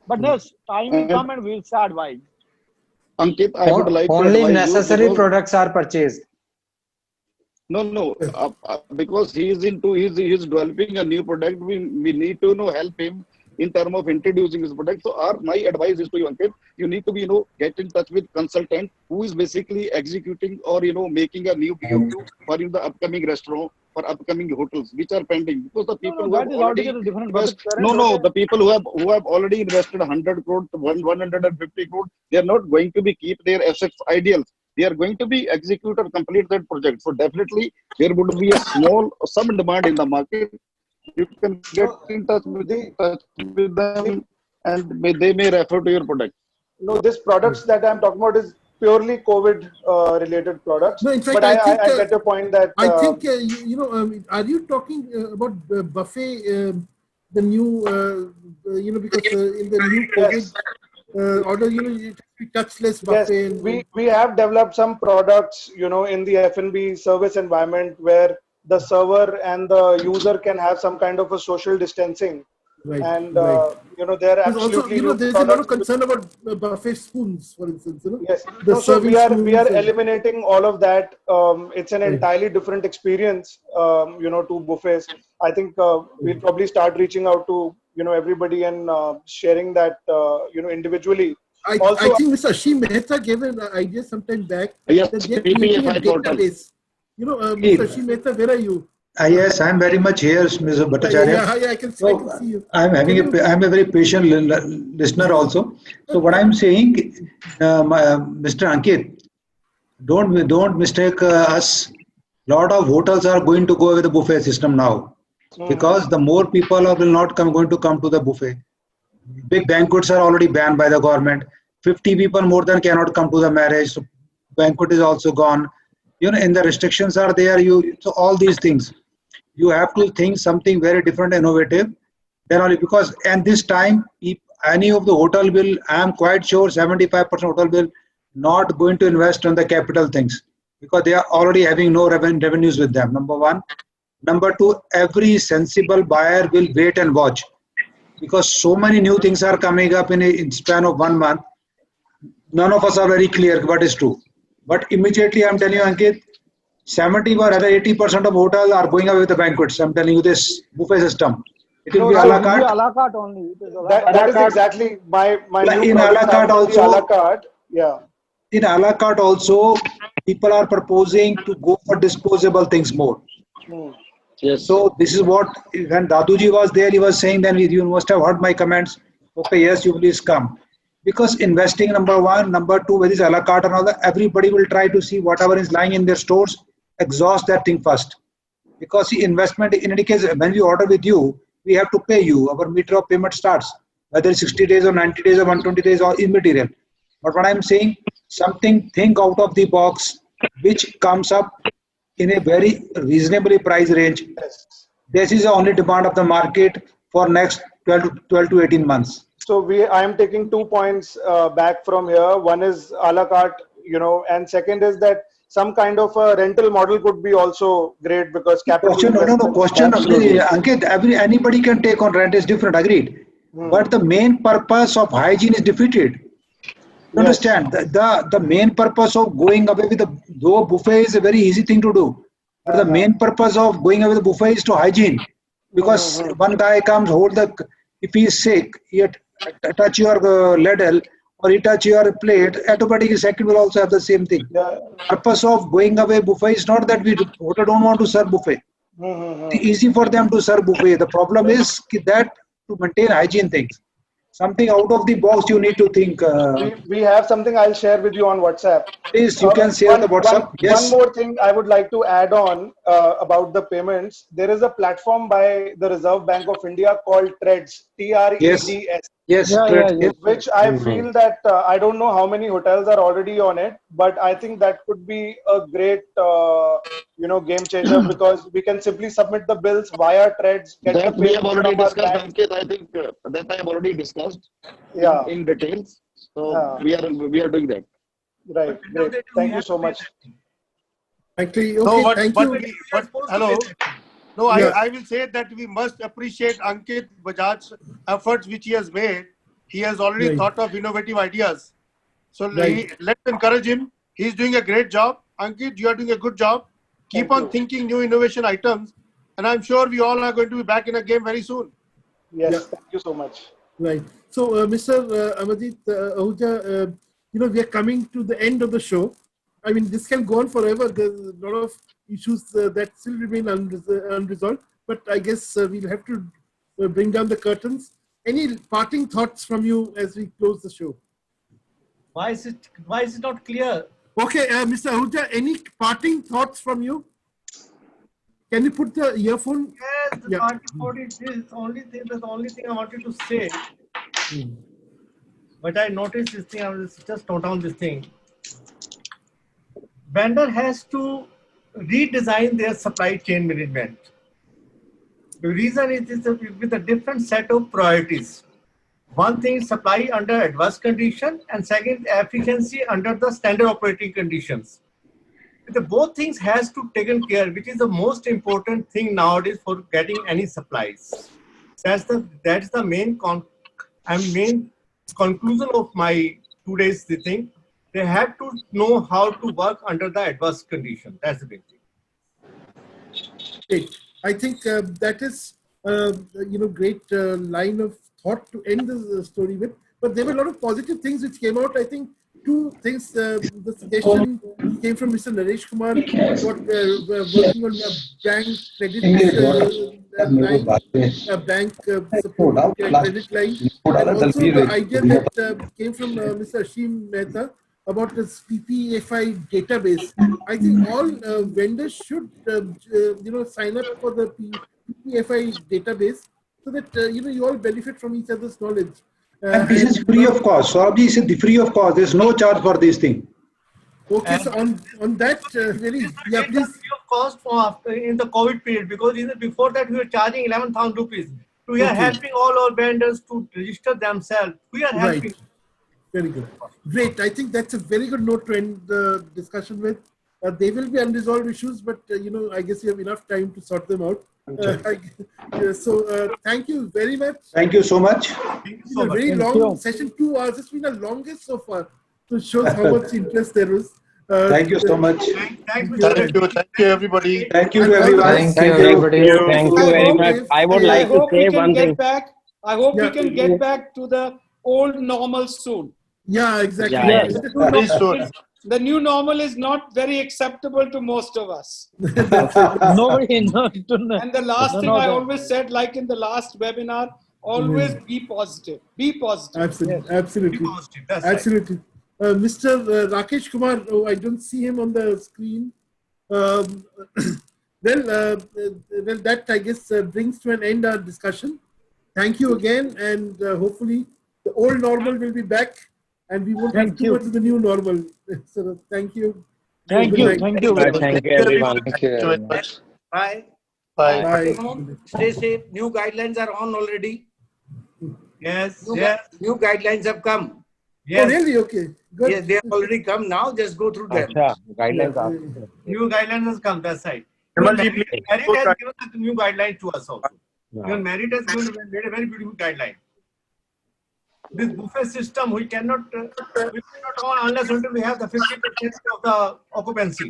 But yes, time will come and we'll start buying. Ankit, I would like only to necessary products are purchased. No, because he is he's developing a new product. We need to help him in terms of introducing his product. So my advice is to you, Ankit, you need to get in touch with consultant who is basically executing or making a new BOQ for the upcoming restaurant for upcoming hotels which are pending, because the people who that have is already altogether different. But invest, the current no, hotel, the people who have already invested 100 crore, 150 crore, they are not going to be keep their assets ideal. They are going to be execute or complete that project. So definitely there would be a some demand in the market. You can get in touch with them, and they may refer to your product. No, this products that I'm talking about is purely COVID related products. No, in fact, But I think I get your point that I think are you talking about buffet, the new because in the new COVID order, it be touchless buffet. Yes, we have developed some products, in the F&B service environment where the server and the user can have some kind of a social distancing. Right, And right. they're There's also, absolutely new there's a lot of products. concern about buffet spoons, for instance. Yes. The No, so serving we are spoons and- eliminating all of that. It's an Right. entirely different experience, to buffets. I think we'll probably start reaching out to everybody and sharing that individually. I think Mr. Ashim Mehta gave an idea sometime back Yes, that they're PPFI creating a portal. database. Mr. Ashim Mehta, where are you? Yes, I'm very much here, Mr. Bhattacharya. Yeah, I can see you. I'm I'm a very patient listener also. So what I'm saying, Mr. Ankit, don't mistake us. Lot of hotels are going to go with the buffet system now, because the more people will not going to come to the buffet. Big banquets are already banned by the government. 50 people more than cannot come to the marriage. So banquet is also gone. And the restrictions are there. So all these things, you have to think something very different, innovative. Then only because, and this time, if any of the hotel will, I am quite sure 75% hotel will not going to invest on the capital things, because they are already having no revenues with them. Number one. Number two, every sensible buyer will wait and watch, because so many new things are coming up in a span of 1 month. None of us are very clear what is true. But immediately, I'm telling you, Ankit, 70 or rather 80% of hotels are going away with the banquets. I'm telling you, this buffet system. It will be a la carte. A la carte only. It is a la carte. That is exactly my new in a la carte also. A la carte, yeah. In a la carte also, people are proposing to go for disposable things more. Yes. So this is what, when Daduji was there, he was saying, then you must have heard my comments. Okay, yes, you please come. Because investing, number one, number two, whether it's a la carte or not, everybody will try to see whatever is lying in their stores, exhaust that thing first. Because the investment, in any case, when we order with you, we have to pay you. Our meter of payment starts, whether it's 60 days or 90 days or 120 days or immaterial. But what I'm saying, something, think out of the box, which comes up in a very reasonably price range. This is the only demand of the market for next 12 to 18 months. So I am taking 2 points back from here. One is a la carte, and second is that some kind of a rental model could be also great, because capital. Question. Ankit, anybody can take on rent is different, agreed. But the main purpose of hygiene is defeated. You understand? The main purpose of going away with though buffet is a very easy thing to do. But the main purpose of going away with the buffet is to hygiene. Because one guy comes, if he is sick, he touch your ladle or he touch your plate, automatically second will also have the same thing. Purpose of going away buffet is not that we hotel don't want to serve buffet. It's easy for them to serve buffet. The problem is that to maintain hygiene things. Something out of the box you need to think. We have something I'll share with you on WhatsApp. Please, you can share the WhatsApp. Yes. One more thing I would like to add on about the payments. There is a platform by the Reserve Bank of India called TREDS, TREDS. Yes, Which I feel that I don't know how many hotels are already on it, but I think that could be a great game changer, because we can simply submit the bills via TREDS. That we have already discussed, Ankit. I think that I have already discussed in details. So we are doing that. Right. Great. Thank you so much. Actually, okay, thank you. Hello. No, Yeah. I will say that we must appreciate Ankit Bajaj's efforts which he has made. He has already Right. thought of innovative ideas. So Right. let's encourage him. He's doing a great job. Ankit, you are doing a good job. Keep on thinking new innovation items. And I'm sure we all are going to be back in a game very soon. Yes, thank you so much. Right. So, Mr. Amarjeet Ahuja, we are coming to the end of the show. I mean, this can go on forever. There's a lot of issues that still remain unresolved. But I guess we'll have to bring down the curtains. Any parting thoughts from you as we close the show? Why is it not clear? Okay, Mr. Ahuja, any parting thoughts from you? Can you put the earphone? Yes, the parting thought is this. That's the only thing I wanted to say. But I noticed this thing. I will just note down this thing. Vendor has to redesign their supply chain management. The reason is with a different set of priorities. One thing is supply under adverse condition, and second, efficiency under the standard operating conditions. Both things has to taken care, which is the most important thing nowadays for getting any supplies. That's the main conclusion of my today's thing. They have to know how to work under the adverse condition. That's the big thing. Great. I think that is great line of thought to end the story with. But there were a lot of positive things which came out. I think two things. The suggestion came from Mr. Naresh Kumar about working on a bank credit bank support credit line, and also the idea that came from Mr. Ashim Mehta about this PPFI database. I think all vendors should sign up for the PPFI database so that you all benefit from each other's knowledge. And this is free of cost. Saurabh is free of cost. There's no charge for this thing. Okay, so on that, please. Free of cost in the COVID period, because before that we were charging 11,000 rupees. We are helping all our vendors to register themselves. We are helping. Right. Very good. Great. I think that's a very good note to end the discussion with. They will be unresolved issues, but I guess you have enough time to sort them out. So thank you very much. Thank you so much. It's a very long session, 2 hours. It's been the longest so far. So it shows how much interest there was. Thank you so much. Thank you, everybody. Thank you, everyone. Thank you, everybody. Thank you very much. I would like to say one thing. I hope we can get back to the old normal soon. Yeah, exactly. Yeah. The new normal is not very acceptable to most of us. Nobody. And the last thing I always said, like in the last webinar, always be positive. Be positive. Absolutely. Absolutely. Be positive. That's Absolutely. Mr. Rakesh Kumar, I don't see him on the screen. Well, that I guess brings to an end our discussion. Thank you again, and hopefully the old normal will be back, and we won't have too much of the new normal. So thank you. Thank you. Thank you. Thank you, everyone. Thank you very much. Bye. Bye. Stay safe. New guidelines are on already. Yes. New guidelines have come. Yes. Oh, really? Okay. Good. Yes, they have already come now. Just go through them. Guidelines are. New guidelines has come. That's right. Merit has given the new guidelines to us also. Even Merit has given a very beautiful guideline. This buffet system, we cannot on unless until we have the 50% of the occupancy.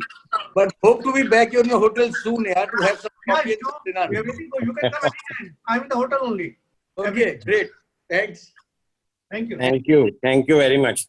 But hope to be back in your hotel soon. To have some coffee and dinner. We are waiting for you. Can come anytime. I'm in the hotel only. Okay, great. Thanks. Thank you. Thank you. Thank you very much.